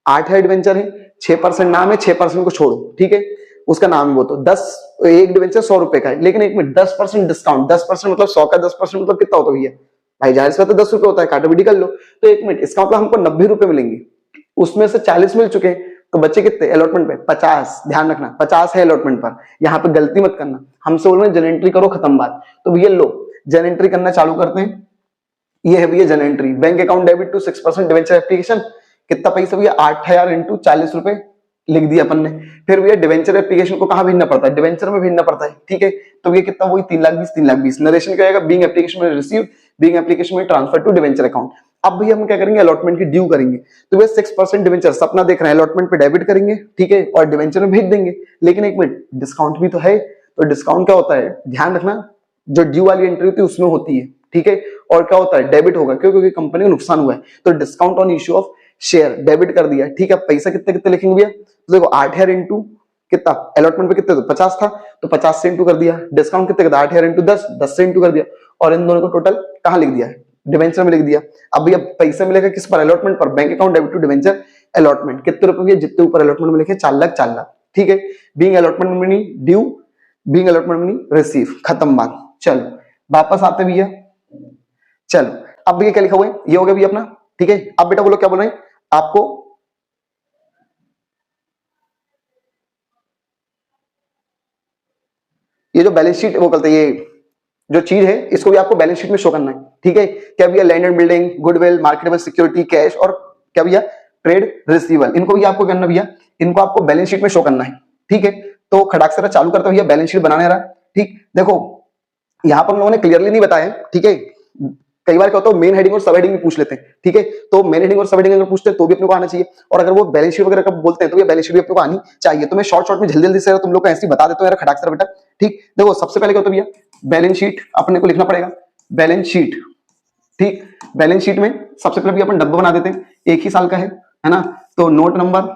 8,000 डिवेंचर है, 6% नाम है, 6% को छोड़ो, ठीक है, उसका नाम है वो, तो 10 एक डिवेंचर 100 रुपए का है, लेकिन 1 मिनट 10% डिस्काउंट, 10% मतलब 100 का 10% मतलब कितना होता है भैया, भाई जाहिर सी बात है 10 रुपए होता है, काटाबिटी कर लो। तो 1 मिनट, इसका मतलब हमको 90 रुपए मिलेंगे, उसमें से 40 मिल चुके हैं, तो बच्चे कितने अलॉटमेंट पे, 50। ध्यान रखना 50 है अलॉटमेंट पर, यहाँ पे गलती मत करना। हमसे बोल रहे हैं जन एंट्री करो, खत्म बात। तो भैया लो जन एंट्री करना चालू करते हैं। ये है भैया जन entry, bank account debit to 6% debenture application, कितना पैसा भैया 8,000 इंटू 40 रुपए लिख दिया अपन ने। फिर भैया डिवेंचर एप्लीकेशन को कहां भेजना पड़ता है, डिवेंचर में भेजना पड़ता है। ठीक है, तो ये कितना, वही 3,20,000 नरेशन क्या आएगा, बीइंग एप्लीकेशन में रिसीव, बीइंग एप्लीकेशन में ट्रांसफर टू डिवेंचर अकाउंट। अब भैया हम क्या करेंगे, अलॉटमेंट की ड्यू करेंगे। तो भैया 6% डिवेंचर सपना देख रहे हैं, अलॉटमेंट पे डेबिट करेंगे, ठीक है, और डिवेंचर में भेज देंगे। लेकिन 1 मिनट, डिस्काउंट भी तो है, तो डिस्काउंट क्या होता है, ध्यान रखना, जो ड्यू वाली एंट्री होती है उसमें होती है। ठीक है, और क्या होता है, डेबिट होगा, क्यों, क्योंकि कंपनी को नुकसान हुआ है, तो discount on issue of share debit कर दिया। ठीक है, पैसा कितने कितने लिखेंगे भैया, तो देखो 8,000 इंटू कितना, अलॉटमेंट पे कितने, तो 50 था, तो 50 से इंटू कर दिया। डिस्काउंट कितने का, 8,000 इंटू 10, 10 से इंटू कर दिया, और इन दोनों को टोटल कहां लिख दिया है, डिवेंचर में लिख दिया। अब भैया पैसा मिलेगा किस पर, अलॉटमेंट पर, bank account debit to debenture allotment, कितने रुपए भैया, जितने ऊपर अलॉटमेंट में लिखे 4 लाख 4 लाख। ठीक है, being allotment money due, being allotment money receive, खत्म बात। चलो वापस आते भैया, चलो अब भैया क्या लिखा हुआ है, ये हो गया भैया अपना। ठीक है, अब बेटा बोलो क्या बोल रहे हैं आपको, ये जो बैलेंस शीट वो कहते हैं, ये जो चीज है इसको भी आपको बैलेंस शीट में शो करना है। ठीक है, क्या भैया land and building, goodwill, marketable security, cash, और क्या भैया ट्रेड रिसीवेबल, इनको भी आपको करना भैया, इनको आपको बैलेंस शीट में शो करना है। ठीक है, तो खटाक से चालू करते भैया बैलेंस शीट बनाने रहा। ठीक, देखो यहाँ पर हम लोगों ने क्लियरली नहीं बताया। ठीक है, कई बार क्या होता है मेन हेडिंग और सब हेडिंग भी पूछ लेते हैं। ठीक है, तो मेन हेडिंग और सब हेडिंग अगर पूछते हैं तो भी अपने को आना चाहिए, और अगर वो बैलेंस शीट वगैरह का बोलते हैं तो ये बैलेंस शीट भी अपने को आनी चाहिए। तो मैं शॉर्ट में जल्दी जल्दी से तुम लोग को ऐसे बता देता हूँ यार, खटाक से बेटा। ठीक, देखो सबसे पहले क्या होता है भैया, बैलेंस शीट अपने को लिखना पड़ेगा, बैलेंस शीट। ठीक, बैलेंस शीट में सबसे पहले भी अपन डब्बा बना देते हैं, एक ही साल का है ना, तो नोट नंबर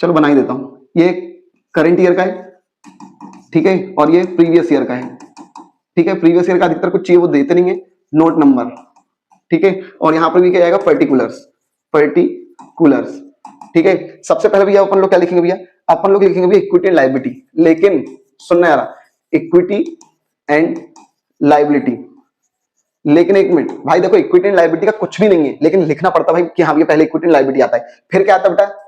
चलो बना ही देता हूं, ये करंट ईयर का है। ठीक है, और ये प्रीवियस ईयर का है। ठीक है, प्रीवियस ईयर का अधिकतर कुछ चाहिए वो देते नहीं है, नोट नंबर। ठीक है, और यहां पर भी क्या आएगा, पर्टिकुलर्स, पर्टिकुलर्स। ठीक है, सबसे पहले भैया अपन लोग क्या लिखेंगे भैया, अपन लोग लिखेंगे भैया इक्विटी एंड लायबिलिटी। लेकिन सुनना यार, इक्विटी एंड लाइबिलिटी। लेकिन एक मिनट भाई, देखो इक्विटी एंड लाइबिलिटी का कुछ भी नहीं है, लेकिन लिखना पड़ता भाई कि हाँ ये पहले इक्विटी एंड लाइबिलिटी आता है, फिर क्या आता है बेटा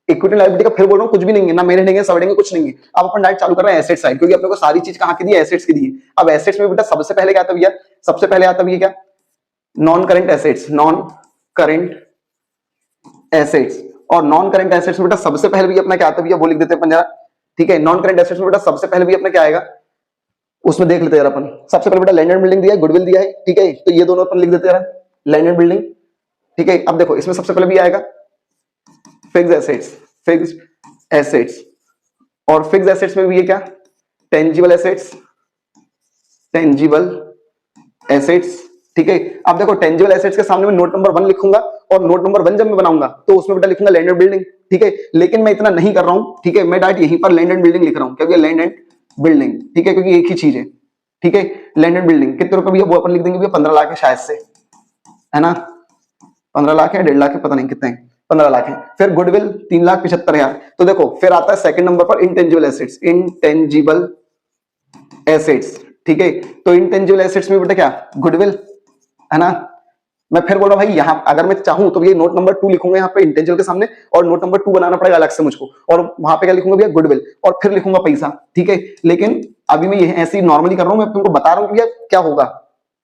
इक्विटी लाइबिलिटी का। फिर बोल रहा हूँ कुछ भी नहीं है, ना मेन हेडिंग है, सब हेडिंग है, कुछ नहीं है। अब अपन डायरेक्ट चालू कर रहे हैं एसेट साइड, क्योंकि अपने को सारी चीज कहां की दी है, एसेट्स की दी है। अब एसेट्स में बेटा सबसे पहले क्या आता है भैया, सबसे पहले आता है भैया क्या, non current assets. Non current assets, और नॉन करंट एसेट्स में बेटा सबसे पहले भी अपना क्या आता है भैया, वो लिख देते हैं अपन जरा, ठीक है। नॉन करंट एसेट्स में बेटा सबसे पहले भी अपना क्या आएगा, उसमें देख लेते हैं अपन। सबसे पहले बेटा लैंड एंड बिल्डिंग दिया है, गुडविल दिया है, ठीक है। तो ये दोनों अपन लिख देते हैं, लैंड एंड बिल्डिंग, ठीक है। अब देखो इसमें सबसे पहले भी आएगा फिक्स्ड एसेट्स, फिक्स्ड एसेट्स, और फिक्स्ड एसेट्स में भी ये क्या, टेंजिबल एसेट्स, टेंजिबल एसेट्स, ठीक है। अब देखो टेंजिबल एसेट्स के सामने में नोट नंबर 1 लिखूंगा, और नोट नंबर 1 जब मैं बनाऊंगा तो उसमें बेटा लिखूंगा लैंड एंड बिल्डिंग, ठीक है। लेकिन मैं इतना नहीं कर रहा हूं, ठीक है, मैं डायरेक्ट यहीं पर लैंड एंड बिल्डिंग लिख रहा हूं, क्योंकि लैंड एंड बिल्डिंग, ठीक है, क्योंकि एक ही चीज है, ठीक है। लैंड एंड बिल्डिंग कितने रुपए भैया, वो अपन लिख देंगे भैया 15 लाख है शायद से, है ना, 15 लाख है, 1.5 लाख है, पता नहीं कितने हैं, 15 लाख है। फिर गुडविल 3,75,000। तो देखो फिर आता है सेकंड नंबर पर इंटेंजिबल एसेट्स, इंटेंजिबल एसेट्स, ठीक है। तो इंटेंजिबल एसेट्स में बेटा क्या, गुडविल, है ना। मैं फिर बोल रहा हूं भाई, यहां अगर मैं चाहूं तो ये नोट नंबर 2 लिखूंगा यहाँ पे इंटेंजिबल के सामने, और नोट नंबर 2 बनाना पड़ेगा अलग से मुझको, और वहां पे क्या लिखूंगा भैया, गुडविल, और फिर लिखूंगा पैसा, ठीक है। लेकिन अभी मैं ये ऐसे ही नॉर्मली कर रहा हूं, मैं तुमको बता रहा हूं कि क्या होगा,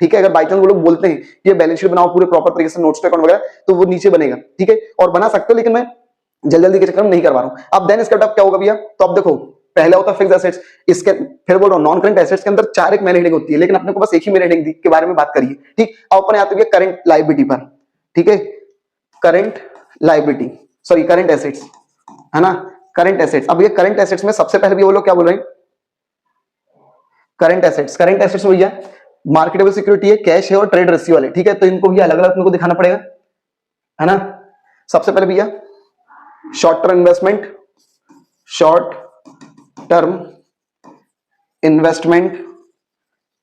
ठीक है। अगर बाई चांस वो लोग बोलते हैं ये बैलेंस शीट बनाओ पूरे प्रॉपर तरीके से, नोट्स टू अकाउंट वगैरह, तो वो नीचे बनेगा, ठीक है, और बना सकते हो, लेकिन मैं जल्दी के चक्कर में नहीं करवा रहा हूं। अब देन इसका क्या होगा भैया, तो अब देखो पहला होता है फिक्स्ड एसेट्स, इसके फिर बोल रहा हूं नॉन करंट एसेट्स के अंदर 4 एक मेन हेडिंग होती है, लेकिन अपने को बस एक ही मेन हेडिंग के बारे में बात करिए, ठीक। अब अपन आते हैं करंट लायबिलिटी पर, ठीक है, current liability, sorry current assets, है ना, करंट एसेट्स। अब ये करंट एसेट्स में सबसे पहले भी वो लोग क्या बोल रहे हैं, करंट एसेट्स, करंट एसेट्स में भैया मार्केटेबल सिक्योरिटी है, कैश है और ट्रेड रिसीवेबल है, ठीक है। तो इनको भी अलग अलग अपने को दिखाना पड़ेगा, है ना। सबसे पहले भैया short term investment, short term investment,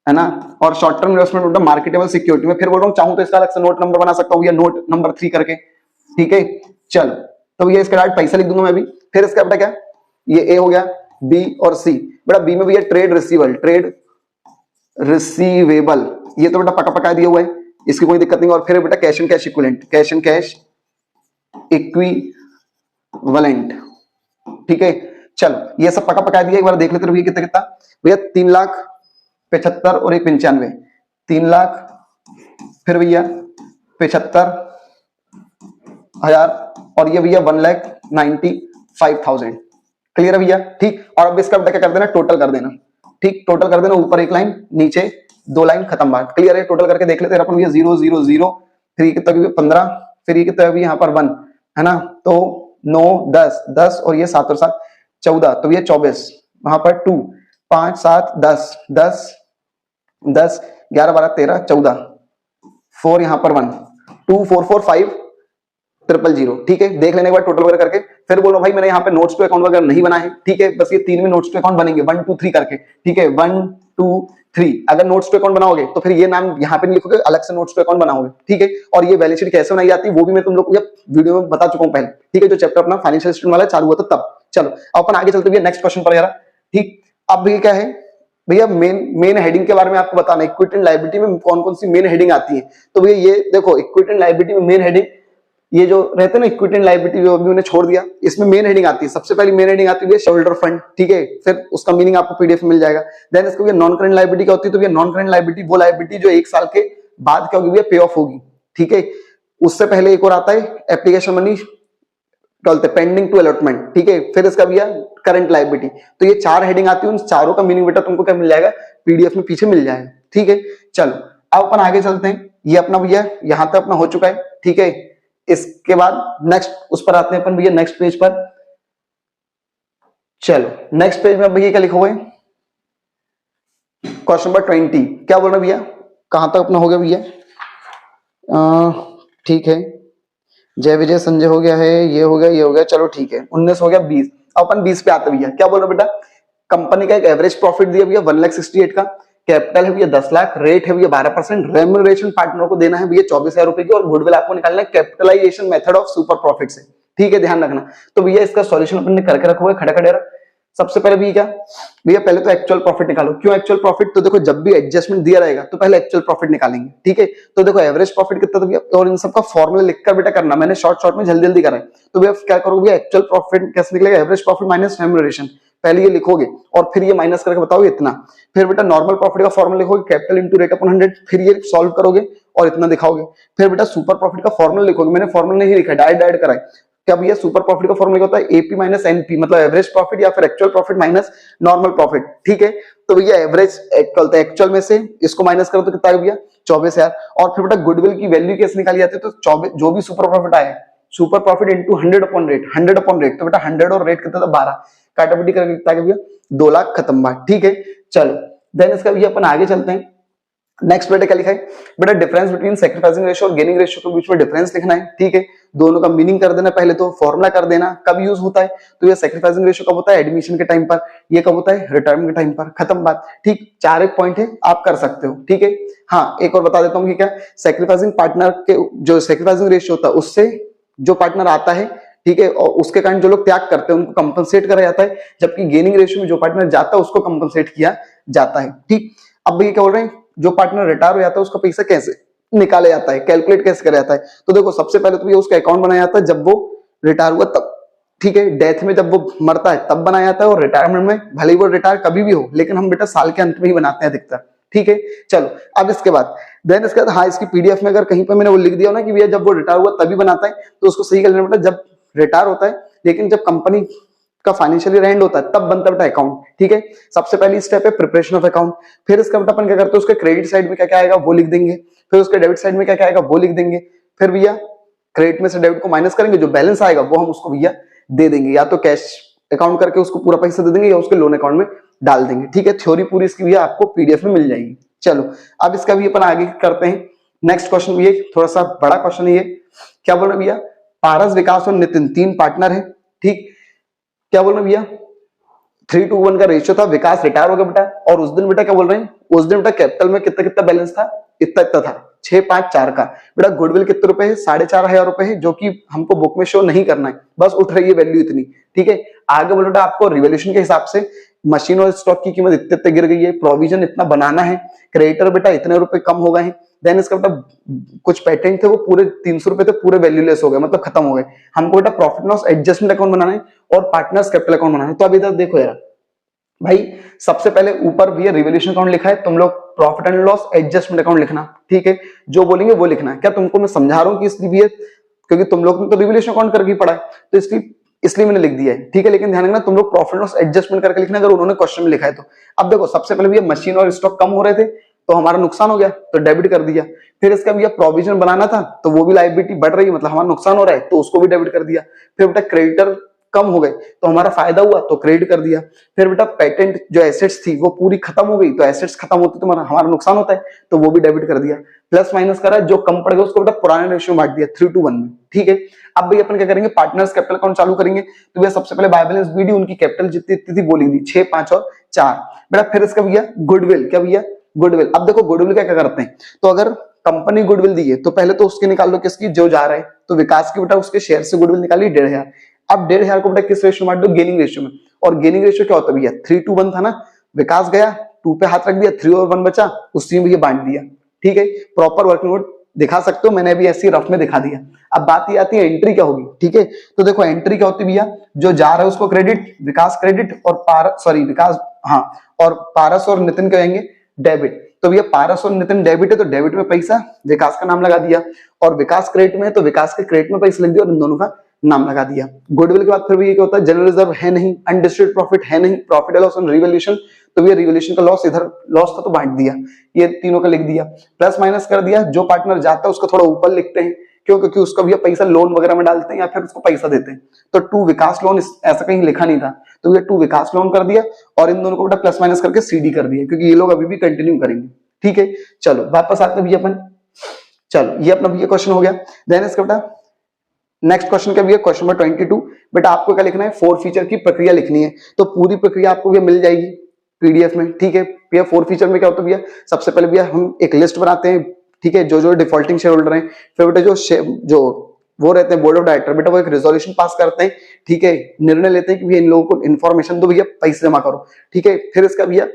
है ना, और शॉर्ट टर्म इन्वेस्टमेंट मतलब मार्केटेबल सिक्योरिटी में। फिर बोल रहा हूं चाहूं तो इसका अलग से नोट नंबर बना सकता हूं, या नोट नंबर 3 करके, ठीक है। चलो तो ये इसका डायरेक्ट पैसा लिख दूंगा मैं भी। फिर इसका बेटा क्या, ये ए हो गया, बी और सी। बेटा बी में भी है ट्रेड रिसीवेबल, ट्रेड रिसीवेबल, ये तो बेटा पका पका दिया हुआ है, इसकी कोई दिक्कत नहीं। और फिर बेटा cash and cash equivalent, cash and cash equivalent, ठीक है। चलो ये सब पका पका दिया, एक बार देख लेते रहिए कितना कितना भैया, 3,75,000 और 1,95,000, 3 लाख, फिर भैया 75,000, और ये भैया 1,95,000। क्लियर है भैया, ठीक। और अब इसका बेटा क्या कर देना, टोटल कर देना, ठीक, टोटल कर देना, ऊपर एक लाइन नीचे 2 लाइन, खत्म बात। क्लियर है, टोटल करके देख लेते हैं अपन, ये 0 0 0, फिर ये कितना 15, फिर ये कितना यहाँ पर 1, है ना। तो 9 10 10 और ये 7 और 7 14, तो ये 24, वहां पर 2 5 7 10 10 10 11 12 13 14, 4 यहाँ पर 1 2 4 4 5 000, ठीक है। देख लेने के बाद टोटल वगैरह करके फिर बोलो भाई मैंने यहाँ पे नोट्स टू अकाउंट वगैरह नहीं बनाए हैं, ठीक है। बस ये 3 में नोट्स टू अकाउंट बनेंगे 1 2 3 करके, ठीक है, 1 2 3। अगर नोट्स टू अकाउंट बनाओगे तो फिर ये नाम यहाँ पे नहीं लिखोगे, अलग से नोट्स टू अकाउंट बनाओगे, ठीक है। और ये बैलेंस शीट कैसे बनाई जाती है वो भी मैं तुम लोग को वीडियो में बता चुका हूँ पहले, ठीक है। जो चैप्टर अपना फाइनेंशियल स्टेटमेंट वाला चालू हुआ था तब। चलो अब अपन आगे चलते हुए नेक्स्ट क्वेश्चन पर यार, ठीक। अब ये क्या है भैया, मेन हेडिंग के बारे में आपको बताना है, इक्विटी एंड लायबिलिटी में कौन कौन सी मेन हेडिंग आती है। तो भैया ये देखो इक्विटी एंड लायबिलिटी में मेन हेडिंग, ये जो रहते हैं ना इक्विटी एंड लायबिलिटी, जो अभी उन्हें छोड़ दिया, इसमें मेन हेडिंग आती है। सबसे पहली मेन हेडिंग आती है शेयरहोल्डर फंड, ठीक है। फिर उसका मीनिंग आपको पीडीएफ में मिल जाएगा। देन इसको भैया नॉन करंट लायबिलिटी क्या होती है, तो भैया नॉन करंट लायबिलिटी वो लायबिलिटी जो 1 साल के बाद क्या होगी भैया, पे ऑफ होगी, ठीक है। उससे पहले एक और आता है एप्लीकेशन मनी, बोलते पेंडिंग टू अलॉटमेंट, ठीक है। फिर इसका भैया करंट लायबिलिटी। तो ये 4 हेडिंग आती है, उन चारों का मीनिंग बेटा तुमको क्या मिल जाएगा, पीडीएफ में पीछे मिल जाएगा, ठीक है। चलो अब अपन आगे चलते हैं, ये अपना भैया यहां तक अपना हो चुका है, ठीक है। इसके बाद नेक्स्ट उस पर आते हैं अपन भैया, नेक्स्ट पेज पर। चलो नेक्स्ट पेज में भैया क्या लिखा हुआ है, क्वेश्चन नंबर 20। क्या बोल रहे भैया, कहां तक अपना हो गया भैया, ठीक है, जय विजय संजय हो गया है, ये हो गया, ये हो गया, चलो ठीक है। 19 हो गया, 20। अपन 20 पे आते भैया। क्या बोल रहे बेटा, कंपनी का एक एवरेज प्रॉफिट दिया भैया 1,68,000 का, कैपिटल है भैया 10 लाख, रेट है भैया 12%, रेम्यूनरेशन पार्टनर को देना है भैया 24,000 रुपए की, और गुडविल आपको निकालना है capitalisation method of super profit से, ठीक है, ध्यान रखना। तो भैया इसका सॉल्यूशन अपन ने करके रखा हुआ है खड़ा खड़े, सबसे पहले भी क्या भैया, पहले तो एक्चुअल प्रॉफिट निकालो। क्यों एक्चुअल प्रॉफिट? तो देखो जब भी एडजस्टमेंट दिया रहेगा तो पहले एक्चुअल प्रॉफिट निकालेंगे, ठीक है। तो देखो एवरेज प्रॉफिट कितना था भैया, और इन सबका फॉर्मूला लिखकर बेटा करना, मैंने शॉर्ट में जल्दी जल्दी करा है। तो भैया क्या करोगे भैया, एक्चुअल प्रॉफिट कैसे निकलेगा, एवरेज प्रॉफिट माइनस रेम्यूनरेशन, पहले ये लिखोगे और फिर ये माइनस करके बताओगे इतना। फिर बेटा नॉर्मल प्रॉफिट का फॉर्मूला लिखोगे, कैपिटल इंटू रेट अपॉन 100, फिर ये सॉल्व करोगे और इतना दिखाओगे। फिर बेटा सुपर प्रॉफिट का फॉर्मूला लिखोगे, मैंने फॉर्मूला नहीं लिखा, डायरेक्ट करा है। क्या भैया, सुपर प्रॉफिट का फॉर्मूला होता है एपी माइनस एनपी, मतलब एवरेज प्रॉफिट या फिर actual profit minus normal profit, ठीक है। तो भैया एवरेज एक्चुअल में से इसको माइनस करो तो कितना है भैया, 24,000। और फिर बेटा गुडविल की वैल्यू कैसे निकाली जाती है, तो 24 जो भी सुपर प्रॉफिट आए, super profit into 100 upon rate, 100 upon rate, तो बेटा 100 और रेट कितना था 12, काटापिटी करके कितना भैया 2 लाख, खत्म बात, ठीक है। चलो देन इसका भैया अपन आगे चलते हैं। नेक्स्ट बेटा क्या लिखा है बेटा, डिफरेंस बिटवीन सैक्रिफाइसिंग रेशियो और गेनिंग रेशियो के बीच में डिफरेंस लिखना है, ठीक है। दोनों का मीनिंग कर देना, पहले तो फॉर्मूला कर देना। कब यूज होता है, तो ये सैक्रिफाइसिंग रेशियो कब होता है, एडमिशन के टाइम पर, ये कब होता है, रिटायरमेंट के टाइम पर, खत्म बात, ठीक। 4 एक पॉइंट है, आप कर सकते हो, ठीक है। हाँ एक और बता देता हूँ कि क्या, सैक्रिफाइसिंग पार्टनर के जो सैक्रिफाइसिंग रेशियो होता है उससे जो पार्टनर आता है, ठीक है, और उसके कारण जो लोग त्याग करते हैं उनको कंपनसेट करा जाता है, जबकि गेनिंग रेशियो में जो पार्टनर जाता है उसको कंपनसेट किया जाता है, ठीक। अब ये क्या बोल रहे हैं, जो पार्टनर रिटायर हो जाता है उसका पैसा कैसे निकाला जाता है, कैलकुलेट कैसे करा जाता है, तो देखो सबसे पहले तो ये उसका अकाउंट बनाया जाता है जब वो रिटायर हुआ तब, ठीक है। डेथ में जब वो मरता है तब बनाया जाता है, और रिटायरमेंट में भले ही वो रिटायर कभी भी हो, लेकिन हम बेटा साल के अंत में ही बनाते हैं अधिकतर, ठीक है। चलो अब इसके बाद देन इसके बाद, हाँ इसकी पीडीएफ में अगर कहीं पर मैंने वो लिख दिया ना कि भैया जब वो रिटायर हुआ तभी बनाता है, तो उसको सही कर लेना बेटा, जब रिटायर होता है, लेकिन जब कंपनी का फाइनेंशियल ईयर एंड होता है तब बनता है बेटा अकाउंट, ठीक है। सबसे पहली स्टेप है प्रिपरेशन ऑफ अकाउंट, फिर इसका बेटा अपन क्या करते हैं, उसके क्रेडिट साइड में क्या क्या आएगा वो लिख देंगे, फिर उसके डेबिट साइड में क्या क्या आएगा वो लिख देंगे, फिर भैया क्रेडिट में से डेबिट को माइनस करेंगे, जो बैलेंस आएगा वो हम उसको भैया दे देंगे, या तो कैश अकाउंट करके उसको पूरा पैसा दे देंगे या उसके लोन अकाउंट में डाल देंगे, ठीक है। थ्योरी पूरी इसकी भैया आपको पीडीएफ में मिल जाएगी। चलो अब इसका भी अपन आगे करते हैं। नेक्स्ट क्वेश्चन भी थोड़ा सा बड़ा क्वेश्चन है ये, क्या बोल रहे भैया, पारस, विकास और नितिन 3 पार्टनर है, ठीक। क्या बोल रहे भैया 3:1 का रेशियो था, विकास रिटायर हो गया बेटा, और उस दिन बेटा क्या बोल रहे हैं, उस दिन बेटा कैपिटल में कितना कितना बैलेंस था, इतना इतना था, 6, 5, 4 का। बेटा गुडविल कितने रुपए है, 4,500 रुपए है, जो कि हमको बुक में शो नहीं करना है, बस उठ रही है वैल्यू इतनी, ठीक है। आगे बोलो बेटा आपको रिवैल्यूएशन के हिसाब से मशीन और स्टॉक की कीमत इतने इतने गिर गई है, प्रोविजन इतना बनाना है, क्रेडिटर बेटा इतने रुपए कम हो गए हैं, देन इसका बेटा कुछ पेटेंट थे वो पूरे 300 रुपए थे, पूरे वैल्यूलेस हो गए, मतलब खत्म हो गए। हमको बेटा प्रॉफिट लॉस एडजस्टमेंट अकाउंट बनाना है और पार्टनर्स कैपिटल अकाउंट बनाना है। तो अभी इधर देखो यार भाई, सबसे पहले ऊपर भी रिवैल्यूएशन अकाउंट लिखा है, तुम लोग profit and loss adjustment account लिखना, ठीक है। जो बोलेंगे वो लिखना है। क्या तुमको मैं समझा रहा हूँ कि इसलिए, क्योंकि तुम लोग ने तो रिवैल्यूएशन अकाउंट करके पढ़ा है, तो इसलिए मैंने लिख दिया है, ठीक है। लेकिन ध्यान रखना तुम लोग प्रॉफिट लॉस एडजस्टमेंट करके लिखना, अगर उन्होंने क्वेश्चन में लिखा है तो। अब देखो सबसे पहले भैया मशीन और स्टॉक कम हो रहे थे तो हमारा नुकसान हो गया, तो डेबिट कर दिया। फिर इसका भैया प्रोविजन बनाना था, तो वो भी लायबिलिटी बढ़ रही है, मतलब हमारा नुकसान हो रहा है, तो उसको भी डेबिट कर दिया। फिर बेटा क्रेडिटर कम हो गए तो हमारा फायदा हुआ, तो क्रेडिट कर दिया। फिर बेटा पेटेंट जो एसेट्स थी वो पूरी खत्म हो गई, तो एसेट्स खत्म होती तो हमारा नुकसान होता है, तो वो भी डेबिट कर दिया। प्लस माइनस करा, जो कम पड़ गया उसको बेटा पुराने रेशियो में बांट दिया 3:1 में, ठीक है। अब भाई अपन क्या करेंगे, पार्टनर्स कैपिटल अकाउंट चालू करेंगे। तो भैया सबसे पहले बाय बैलेंस बीडी, उनकी कैपिटल जितनी थी वो लिख दी, 6, 5 और 4 बेटा। फिर इसका भैया गुडविल, क्या भैया गुडविल। अब देखो गुडविल क्या करते हैं, तो अगर कंपनी गुडविल दी है तो पहले तो उसकी निकाल लो, किसकी, जो जा रहा है, तो विकास की बेटा उसके शेयर से गुडविल निकाली 1,500। अब 1,500 को बेटा किस रेशियो में बांट दो, गेनिंग रेशियो में। और गेनिंग रेशियो क्या होता है भैया, 3:1 था ना, विकास गया 2 पे हाथ रख दिया, 3 और 1 बचा, उसी में भैया बांट दिया, ठीक है। प्रॉपर वर्किंग नोट दिखा सकते हो, मैंने अभी ऐसी रफ में दिखा दिया। अब बात ये आती है एंट्री क्या होगी, ठीक है। तो देखो एंट्री क्या होती है भैया, जो जा रहा है उसको क्रेडिट, विकास क्रेडिट, और विकास, हाँ, और पारस और नितिन कहेंगे डेबिट। तो भैया पारस और नितिन डेबिट है, तो डेबिट में पैसा विकास का नाम लगा दिया, और विकास क्रेडिट में है तो विकास के क्रेडिट में पैसा लिख दिया और इन दोनों का नाम लगा दिया। गुडविल के बाद फिर भी क्या होता है, जनरल रिजर्व है नहीं, अनडिस्ट्रिब्यूटेड प्रॉफिट है नहीं, प्रॉफिट लॉस ऑन रिवैल्यूएशन, तो भैया रिवैल्यूएशन का लॉस, इधर लॉस था तो बांट दिया, ये तीनों का लिख दिया। प्लस माइनस कर दिया, जो पार्टनर जाता है उसको थोड़ा ऊपर लिखते हैं, क्यों, क्योंकि उसका भैया पैसा लोन वगैरह में डालते हैं या फिर उसको पैसा देते हैं। तो 2 विकास लोन, ऐसा कहीं लिखा नहीं था, तो ये 2 विकास लोन कर दिया, और इन दोनों को बेटा प्लस माइनस करके सीडी कर दिया, क्योंकि ये लोग अभी भी कंटिन्यू करेंगे, ठीक है। चलो वापस आते हैं भैया अपन, चलो ये अपना भैया क्वेश्चन हो गया। देन इसका बेटा नेक्स्ट क्वेश्चन क्या भैया, क्वेश्चन नंबर 22। बेटा आपको क्या लिखना है, 4 फीचर की प्रक्रिया लिखनी है, तो पूरी प्रक्रिया आपको भैया मिल जाएगी पीडीएफ में, ठीक है। भैया 4 फीचर में क्या होता है भैया, सबसे पहले भैया हम एक लिस्ट बनाते हैं, ठीक है, जो जो डिफॉल्टिंग शेयर होल्डर हैं। फिर बेटा जो वो रहते हैं बोर्ड ऑफ डायरेक्टर, बेटा वो एक रेजोल्यूशन पास करते हैं, ठीक है, निर्णय लेते हैं कि भैया इन लोगों को इन्फॉर्मेशन दो, भैया पैसे जमा करो, ठीक है। फिर इसका भैया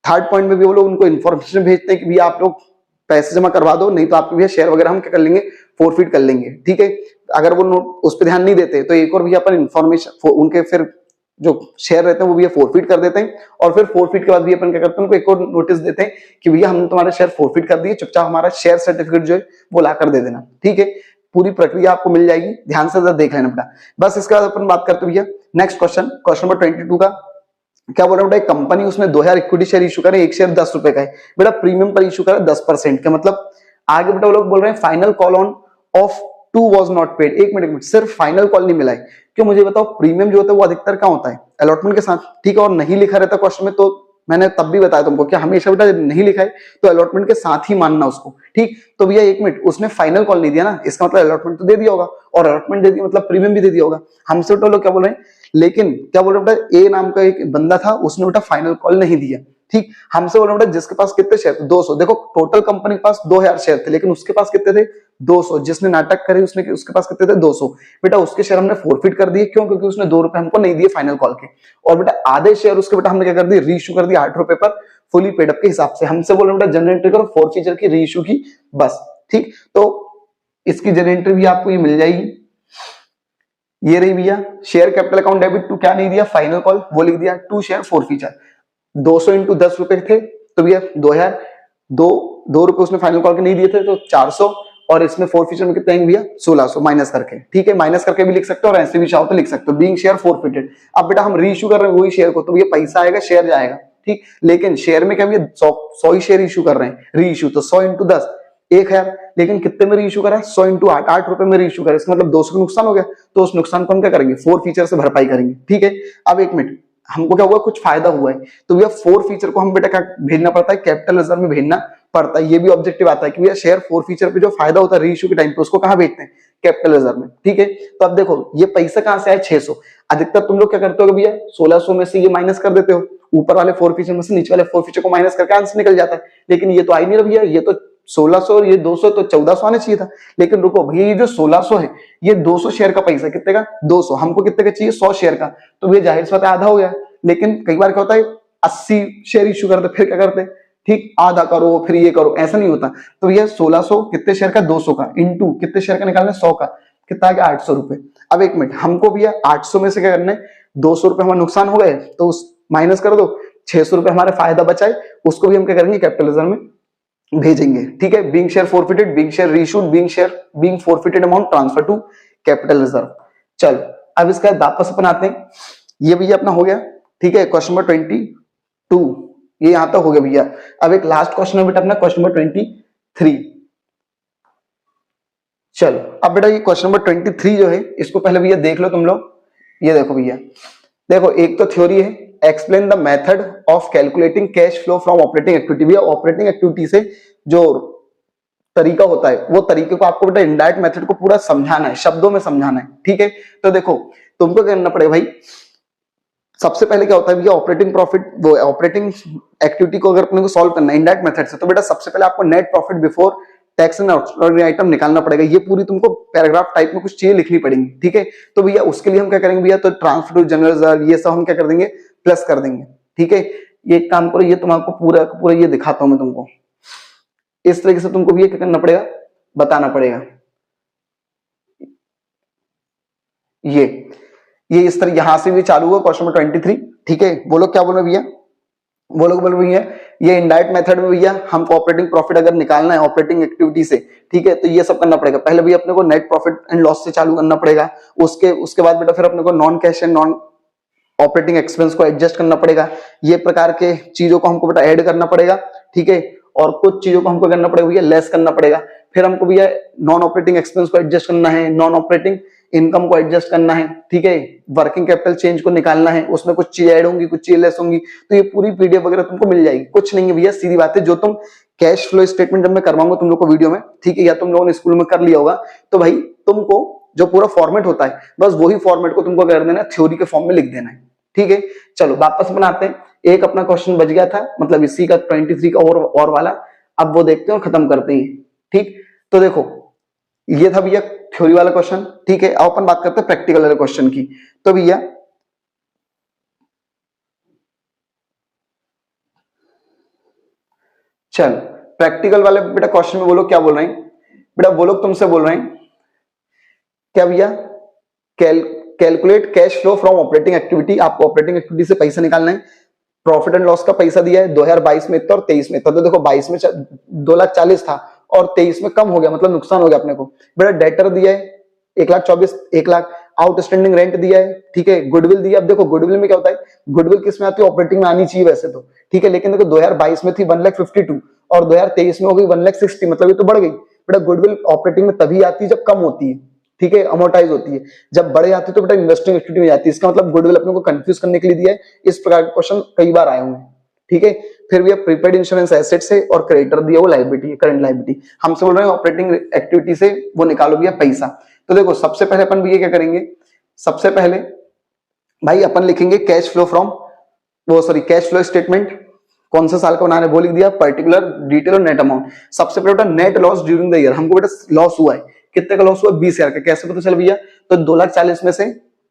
थर्ड पॉइंट में भी वो लोग उनको इन्फॉर्मेशन भेजते हैं कि भैया आप लोग पैसे जमा करवा दो, नहीं तो आपके भैया शेयर वगैरह हम क्या कर लेंगे, फोरफिट कर लेंगे, ठीक है। अगर वो उस पर ध्यान नहीं देते तो एक और भैया अपन इन्फॉर्मेशन उनके फिर जो शेयर रहते हैं वो भैया फोरफिट कर देते हैं, और फिर फोरफिट के बाद भी अपन क्या करते हैं, उनको एक और नोटिस देते हैं कि भैया हमने तुम्हारे शेयर फोरफिट कर दिए, चुपचाप हमारा शेयर सर्टिफिकेट जो है वो ला कर दे देना, ठीक है। पूरी प्रक्रिया आपको मिल जाएगी, ध्यान से देख लेना बेटा। बस इसके बाद अपन बात करते हैं भैया नेक्स्ट क्वेश्चन नंबर 22 का। क्या बोल रहा हूँ, कंपनी उसने 2000 इक्विटी शेयर इशू करे, एक शेयर 10 रुपए का है बेटा, प्रीमियम पर इशू करे 10% का, मतलब आगे बेटा वो लोग बोल रहे हैं final call on off 2 was not paid. एक मिनट, सिर्फ फाइनल कॉल नहीं मिला है, क्यों मुझे बताओ, प्रीमियम जो होता है वो अधिकतर क्या होता है, अलॉटमेंट के साथ, ठीक है। और नहीं लिखा रहता क्वेश्चन में, तो मैंने तब भी बताया तुमको कि हमेशा बेटा नहीं लिखा है तो अलॉटमेंट के साथ ही मानना उसको, ठीक। तो भैया एक मिनट, उसने फाइनल कॉल नहीं दिया ना, इसका मतलब अलॉटमेंट तो दे दिया होगा, और अलॉटमेंट दे दिया मतलब प्रीमियम भी दे दिया होगा। हमसे तो लोग क्या बोल रहे हैं, लेकिन क्या बोल रहे बेटा, ए नाम का एक बंदा था, उसने बेटा फाइनल कॉल नहीं दिया, ठीक। हमसे बोल रहे बेटा जिसके पास कितने शेयर थे, 200, देखो टोटल कंपनी के पास 2000 शेयर थे, लेकिन उसके पास कितने थे, 200। जिसने नाटक करे उसके पास कितने थे, 200। बेटा उसके शेयर हमने फोरफिट कर दिए, क्यों, क्योंकि उसने 2 रुपए हमको नहीं दिए फाइनल कॉल के, और बेटा आधे शेयर उसके बेटा हमने क्या कर दिए, रीइश्यू कर दिया 8 रुपए पर, फुली पेड अप के हिसाब से। हमसे बोल रहे बेटा जनरल एंट्री करो फोरफीचर की, रीइश्यू की, बस, ठीक। तो इसकी जनरल एंट्री भी आपको ये मिल जाएगी, ये रही भैया। Share capital account debit to क्या नहीं दिया, फाइनल कॉल, वो लिख दिया, टू शेयर फोरफीचर, 200 इंटू 10 रुपए थे तो भैया 2000, 2 रुपए उसने फाइनल कॉल के नहीं दिए थे तो 400, और इसमें फोरफीचर में कितने भैया 1600 माइनस करके, ठीक है। माइनस करके भी लिख सकते हो और ऐसे भी चाहो तो लिख सकते हो, बीइंग शेयर फोरफिटेड। अब बेटा हम रीइश्यू कर रहे हैं वही शेयर को, तो भैया पैसा आएगा, शेयर जाएगा, ठीक। लेकिन शेयर में क्या भैया 100 ही शेयर इशू कर रहे हैं, रीइश्यू तो 100 इंटू 10 1000, लेकिन कितने में रीइश्यू करा है, 100 इंटू 8, 8 रुपए में रीइश्यू करा, इसका मतलब 200 का नुकसान हो गया, तो उस नुकसान को हम क्या करेंगे, फोरफीचर से भरपाई करेंगे, ठीक है। अब एक मिनट, हमको क्या हुआ, कुछ फायदा हुआ है, तो भैया फोरफीचर को हम बेटा क्या भेजना पड़ता है, कैपिटल रिजर्व में भेजना पड़ता है। ये भी ऑब्जेक्टिव आता है कि भैया शेयर फोरफीचर पे जो फायदा होता है रीइश्यू के टाइम पे, उसको कहां भेजते हैं, कैपिटल रिजर्व में, ठीक है। तो अब देखो ये पैसा कहां से आया, 600। अधिकतर तुम लोग क्या करते हो भैया, 1600 में से ये माइनस कर देते हो, ऊपर वाले फोरफीचर में से नीचे वाले फोरफीचर को माइनस करके आंसर निकल जाता है। लेकिन ये तो आई नहीं रहा भैया, ये तो 1600 और ये 200, तो 1400 आना चाहिए था। लेकिन रुको भैया, ये जो 1600 है ये 200 शेयर का पैसा, कितने का, 200, हमको कितने का चाहिए, 100 शेयर का, तो भैया जाहिर सी बात है आधा हो गया। लेकिन कई बार क्या होता है 80 शेयर इश्यू करते, फिर क्या करते, ठीक, आधा करो फिर ये करो, ऐसा नहीं होता। तो भैया 1600 कितने शेयर का, 200 का, इंटू कितने शेयर का निकालना, 100 का, कितना आ गया, 800 रुपए। अब एक मिनट, हमको भैया 800 में से क्या करना है, 200 रुपए हमारा नुकसान हो गए, तो उस माइनस कर दो, 600 रुपए हमारे फायदा बचाए, उसको भी हम क्या करेंगे, कैपिटल रिजर्व में भेजेंगे, ठीक है। Being share forfeited, being share reissued, being forfeited amount transfer to capital reserve. चलो अब इसका वापस अपन आते हैं, ये भैया अपना हो गया, ठीक है। क्वेश्चन नंबर 22 ये यहां तक हो गया भैया। अब एक लास्ट क्वेश्चन है बेटा अपना, क्वेश्चन नंबर 23। चलो अब बेटा ये क्वेश्चन नंबर 23 जो है, इसको पहले भैया देख लो तुम लोग। ये देखो भैया, देखो एक तो थ्योरी है, explain the method of calculating cash flow from operating activity. भैया ऑपरेटिंग एक्टिविटी से जो तरीका होता है वो तरीके को आपको बेटा इनडायरेक्ट मेथड को पूरा समझाना है, शब्दों में समझाना है, ठीक है। तो देखो तुमको क्या करना पड़ेगा भाई, सबसे पहले क्या होता है भैया, ऑपरेटिंग प्रॉफिट, वो ऑपरेटिंग एक्टिविटी को अगर अपने को सॉल्व करना है इनडायरेक्ट मेथड से, तो बेटा सबसे पहले आपको net profit before tax and extraordinary item निकालना पड़ेगा। ये पूरी तुमको पैराग्राफ टाइप में कुछ चीजें लिखनी पड़ेंगी, ठीक है। तो भैया उसके लिए हम क्या करेंगे भैया, तो ट्रांसफर टू जनरल रिजर्व ये सब हम क्या कर देंगे, प्लस कर देंगे, ठीक है। ये एक काम करो, ये तुमको पूरा पूरा ये दिखाता हूं मैं तुमको, इस तरीके से तुमको भी ये क्या करना पड़ेगा, बताना पड़ेगा। ये इस तरह यहां से भी चालू हुआ क्वेश्चन नंबर 23, ठीक है। वो लोग क्या बोल रहे भैया, वो लोग बोल रहे हैं ये इनडायरेक्ट मेथड में भैया हमको ऑपरेटिंग प्रॉफिट अगर निकालना है ऑपरेटिंग एक्टिविटी से, ठीक है, तो ये सब करना पड़ेगा। पहले भी अपने को नेट प्रॉफिट एंड लॉस से चालू करना पड़ेगा, उसके बाद बेटा फिर अपने को non cash and non operating expense को एडजस्ट करना पड़ेगा। ये प्रकार के चीजों को हमको बेटा ऐड करना पड़ेगा, ठीक है। और कुछ चीजों को हमको करना पड़ेगा भैया लेस करना पड़ेगा। फिर हमको भैया नॉन ऑपरेटिंग एक्सपेंस को एडजस्ट करना है, नॉन ऑपरेटिंग इनकम को एडजस्ट करना है, ठीक है। वर्किंग कैपिटल चेंज को निकालना है, उसमें कुछ चीज ऐड होंगी कुछ चीज लेस होंगी। तो ये पूरी पीडीएफ वगैरह तुमको मिल जाएगी, कुछ नहीं है भैया, सीधी बात है। जो तुम कैश फ्लो स्टेटमेंट जब मैं करवाऊंगा तुम लोग को वीडियो में, ठीक है, या तुम लोगों ने स्कूल में कर लिया होगा, तो भाई तुमको जो पूरा फॉर्मेट होता है बस वही फॉर्मेट को तुमको कर देना, थ्योरी के फॉर्म में लिख देना है, ठीक है। चलो वापस बनाते हैं, एक अपना क्वेश्चन बच गया था, मतलब इसी का 23 का और वाला, अब वो देखते हैं और खत्म करते हैं, ठीक। तो देखो ये था भैया थ्योरी वाला क्वेश्चन, ठीक है। अब अपन बात करते हैं प्रैक्टिकल वाले क्वेश्चन की। तो भैया चल प्रैक्टिकल वाले बेटा क्वेश्चन में बोलो क्या बोल रहे हैं बेटा, वो लोग तुमसे बोल रहे हैं क्या भैया, calculate cash flow from operating activity. आपको ऑपरेटिंग एक्टिविटी से पैसा निकालना है। प्रॉफिट एंड लॉस का पैसा दिया है 2022 में इतना और 23 में इतना। तो देखो 22 में 2,40,000 था और 23 में कम हो गया, मतलब नुकसान हो गया अपने को। बेटा डेटर दिया है 1,24,000, 1,00,000। आउटस्टैंडिंग रेंट दिया है, ठीक है। गुडविल दिया। अब देखो गुडविल में क्या होता है, गुडविल किस में आती है, ऑपरेटिंग में आनी चाहिए वैसे तो, ठीक है। लेकिन देखो 2022 में थी 1,52,000 और 2023 में हो गई 1,60,000, मतलब ये तो बढ़ गई। बेटा गुडविल ऑपरेटिंग में तभी आती है जब कम होती है, ठीक है, अमोर्टाइज होती है। जब बड़े आती है तो बेटा इन्वेस्टिंग एक्टिविटी में जाती है। इसका मतलब गुडविल अपने को कंफ्यूज करने के लिए दिया है। इस प्रकार के क्वेश्चन कई बार आए हुए हैं, ठीक है। फिर भी प्रीपेड इंश्योरेंस एसेट्स है और क्रेडिटर दिया वो लायबिलिटी है, करंट लायबिलिटी। हमसे बोल रहे हैं ऑपरेटिंग एक्टिविटी से वो निकालो भैया पैसा। तो देखो सबसे पहले अपन भी ये क्या करेंगे, सबसे पहले भाई अपन लिखेंगे cash flow from cash flow statement. कौन सा साल का बनाना है वो लिख दिया, पर्टिकुलर, डिटेल और नेट अमाउंट। सबसे पहले बेटा net loss during the year. हमको बेटा लॉस हुआ है, कितने का लॉस हुआ, 20,000 का। कैसे पता चल भैया, तो 2,40,000 में से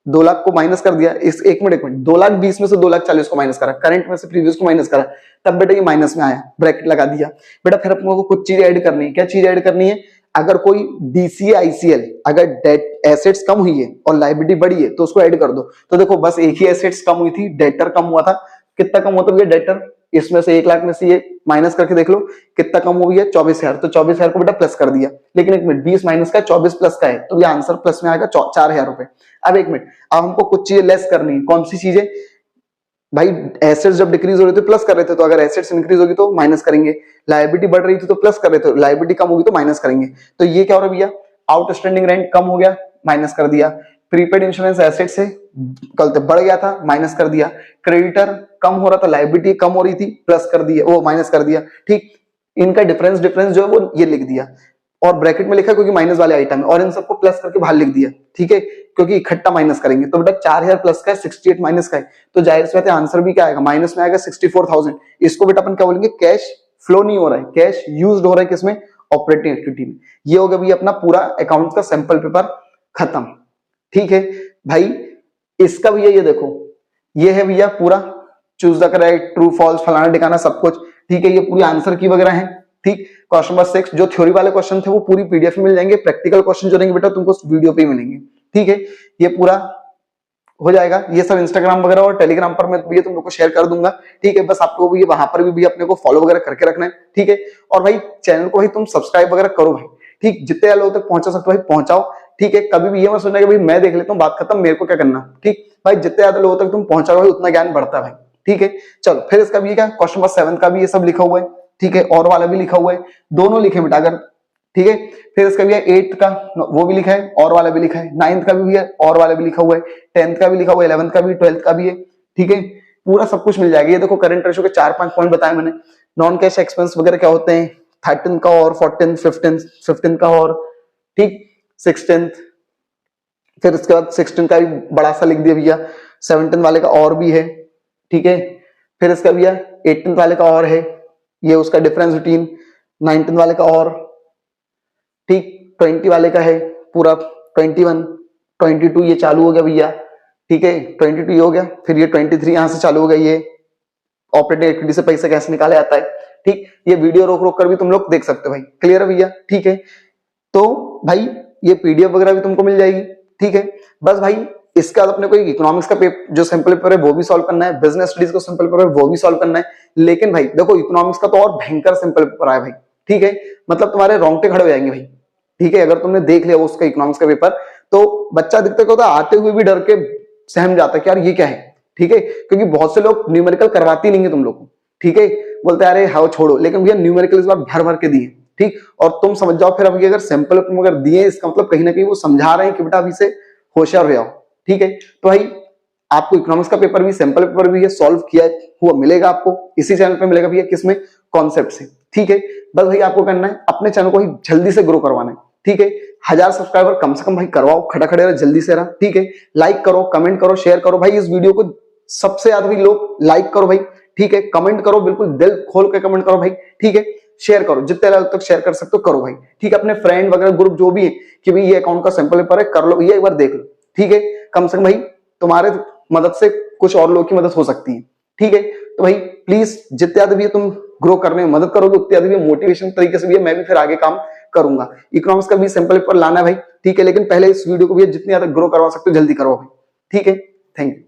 2,00,000 को माइनस कर दिया। इस एक मिनट 2,20,000 में से 2,40,000 को माइनस करा, करंट में से प्रीवियस को माइनस करा, तब बेटा ये माइनस में आया, ब्रैकेट लगा दिया। बेटा फिर अपने को कुछ चीज ऐड करनी है। क्या चीज ऐड करनी है, अगर कोई डीसीए आईसीएल अगर डेट एसेट्स कम हुई है और लायबिलिटी बढ़ी है तो उसको ऐड कर दो। तो देखो बस एक ही एसेट्स कम हुई थी, डेटर कम हुआ था। कितना कम हुआ था भैया डेटर, इसमें से 1,00,000 में से ये माइनस करके देख लो कितना कम हो गया, 24,000। तो 24,000 को बेटा प्लस कर दिया। लेकिन एक मिनट, 20 माइनस का 24 प्लस का है, तो ये आंसर प्लस में आएगा 4,000 रुपए। अब एक मिनट, अब हमको कुछ चीजें लेस करनी है। कौन सी चीजें भाई, एसेट्स जब डिक्रीज हो रहे थे प्लस कर रहे थे, तो अगर एसेट्स इंक्रीज होगी तो माइनस करेंगे। लायबिलिटी बढ़ रही थी तो प्लस कर रहे थे, लायबिलिटी कम होगी तो माइनस करेंगे। तो ये क्या हो रहा है भैया, आउटस्टैंडिंग रेंट कम हो गया, माइनस कर दिया। प्रीपेड इंश्योरेंस एसेट से कल तक बढ़ गया था, माइनस कर दिया। क्रेडिटर कम हो रहा था, लायबिलिटी कम हो रही थी, प्लस कर दिया, वो माइनस कर दिया, ठीक। इनका डिफरेंस जो है वो ये लिख दिया और ब्रैकेट में लिखा क्योंकि माइनस वाले आइटम है, और इन सबको प्लस करके बाहर लिख दिया, ठीक है, क्योंकि इकट्ठा माइनस करेंगे। तो बेटा 4,000 प्लस का है, 68 माइनस का है, तो जाहिर सी बात है आंसर भी क्या आएगा, माइनस में आएगा 64,000। इसको बेटा अपन क्या बोलेंगे, कैश फ्लो नहीं हो रहा है, कैश यूज हो रहा है किसमें, ऑपरेटिंग एक्टिविटी में। ये हो गया भैया अपना पूरा अकाउंट का सैंपल पेपर खत्म, ठीक है भाई। इसका भैया ये देखो, ये है भैया पूरा choose the correct, true false, फलाना ठिकाना सब कुछ, ठीक है। ये पूरी आंसर की वगैरह है, ठीक। क्वेश्चन नंबर 6 जो थ्योरी वाले क्वेश्चन थे वो पूरी पीडीएफ में मिल जाएंगे। प्रैक्टिकल क्वेश्चन जो रहेंगे बेटा तुमको वीडियो पे ही मिलेंगे, ठीक है। ये पूरा हो जाएगा, ये सब इंस्टाग्राम वगैरह और टेलीग्राम पर मैं भी तुम लोग को शेयर कर दूंगा, ठीक है। बस आपको भी वहां पर भी अपने को फॉलो वगैरह करके रखना है, ठीक है। और भाई चैनल को भाई तुम सब्सक्राइब वगैरह करो भाई, ठीक। जितने लोगों तक पहुंचा सकते हो भाई पहुंचाओ, ठीक है। कभी भी ये मत सोचना कि भाई मैं देख लेता हूँ बात खत्म, मेरे को क्या करना, ठीक भाई। जितने ज्यादा लोगों तक तुम पहुंचाओगे उतना ज्ञान बढ़ता है भाई, ठीक है। चलो फिर इसका भी क्या, क्वेश्चन नंबर 7 का भी ये सब लिखा हुआ है, ठीक है, और वाला भी लिखा हुआ है, दोनों लिखे बेटा अगर, ठीक है। फिर इसका भी है 8th का वो भी लिखा है और वाला भी लिखा है, 9th का भी है और वाला भी लिखा हुआ है, 10th का भी लिखा हुआ है, 11th का भी, 12th का भी है, ठीक है। पूरा सब कुछ मिल जाएगा। ये देखो करंट रेशो के 4-5 पॉइंट बताए मैंने। नॉन कैश एक्सपेंस वगैरह क्या होते हैं, 13 का और 14, 15 का और, ठीक, 16। फिर इसके बाद 16 का भी बड़ा सा लिख दिया भैया, 17 वाले का और भी है, ठीक है। फिर इसका भैया 18 वाले का और है, ये उसका डिफरेंस बिटवीन 19 वाले का और, ठीक। 20 वाले का है पूरा, 21, 22 ये चालू हो गया भैया, ठीक है। 22 ये हो गया, फिर ये 23 यहां से चालू हो गया, ये ऑपरेटिंग एक्टिविटी से पैसा कैसे निकाला जाता है, ठीक। ये वीडियो रोक रोक कर भी तुम लोग देख सकते हो भाई, क्लियर है भैया, ठीक है। तो भाई ये पीडीएफ वगैरह भी तुमको मिल जाएगी, ठीक है। बस भाई इसके बाद अपने को इकोनॉमिक्स का पेपर जो सैंपल पेपर है वो भी सॉल्व करना है, बिजनेस स्टडीज का सैंपल पेपर है वो भी सॉल्व करना है। लेकिन भाई देखो इकोनॉमिक्स का तो और भयंकर सैंपल पेपर आया भाई, ठीक है। मतलब तुम्हारे रोंगटे खड़े हो जाएंगे भाई, ठीक है, अगर तुमने देख लिया उसका इकोनॉमिक्स का पेपर। तो बच्चा दिखता क्या होता है, आते हुए भी डर के सहम जाता है कि यार ये क्या है, ठीक है। क्योंकि बहुत से लोग न्यूमेरिकल करवाती नहीं है तुम लोग को, ठीक है, बोलते हैं अरे हाँ छोड़ो। लेकिन भैया न्यूमेरिकल इस बार भर भर के दिए, ठीक। और तुम समझ जाओ फिर अभी अगर सैंपल तुम अगर दिए, इसका मतलब कहीं ना कहीं वो समझा रहे हैं कि बेटा अभी से होशियार हो जाओ, ठीक है। तो भाई आपको इकोनॉमिक्स का पेपर भी, सैंपल पेपर भी है सॉल्व किया हुआ मिलेगा आपको इसी चैनल पे मिलेगा भैया, किसमें, कॉन्सेप्ट से, ठीक है। बस भाई आपको करना है अपने चैनल को ही जल्दी से ग्रो करवाना है, ठीक है। 1000 सब्सक्राइबर कम से कम भाई करवाओ, खड़ा खड़े रहो जल्दी से रहा, ठीक है। लाइक करो, कमेंट करो, शेयर करो भाई, इस वीडियो को सबसे ज्यादा भी लोग लाइक करो भाई, ठीक है। कमेंट करो, बिल्कुल दिल खोल के कमेंट करो भाई, ठीक है। शेयर करो, जितने लेवल तक शेयर कर सकते हो करो भाई, ठीक है। अपने फ्रेंड वगैरह ग्रुप जो भी है कि भाई ये अकाउंट का सैंपल पेपर है, कर लो भैया, एक बार देख लो, ठीक है। कम से कम भाई तुम्हारे मदद से कुछ और लोगों की मदद हो सकती है, ठीक है। तो भाई प्लीज जितने ज्यादा भी तुम ग्रो करने में मदद करोगे उतने ज्यादा भी मोटिवेशन तरीके से भी मैं भी फिर आगे काम करूंगा। इकोनॉमिक्स का भी सैंपल पेपर लाना है भाई, ठीक है। लेकिन पहले इस वीडियो को भी जितनी ज्यादा ग्रो करवा सकते हो जल्दी करो भाई, ठीक है। Thank you.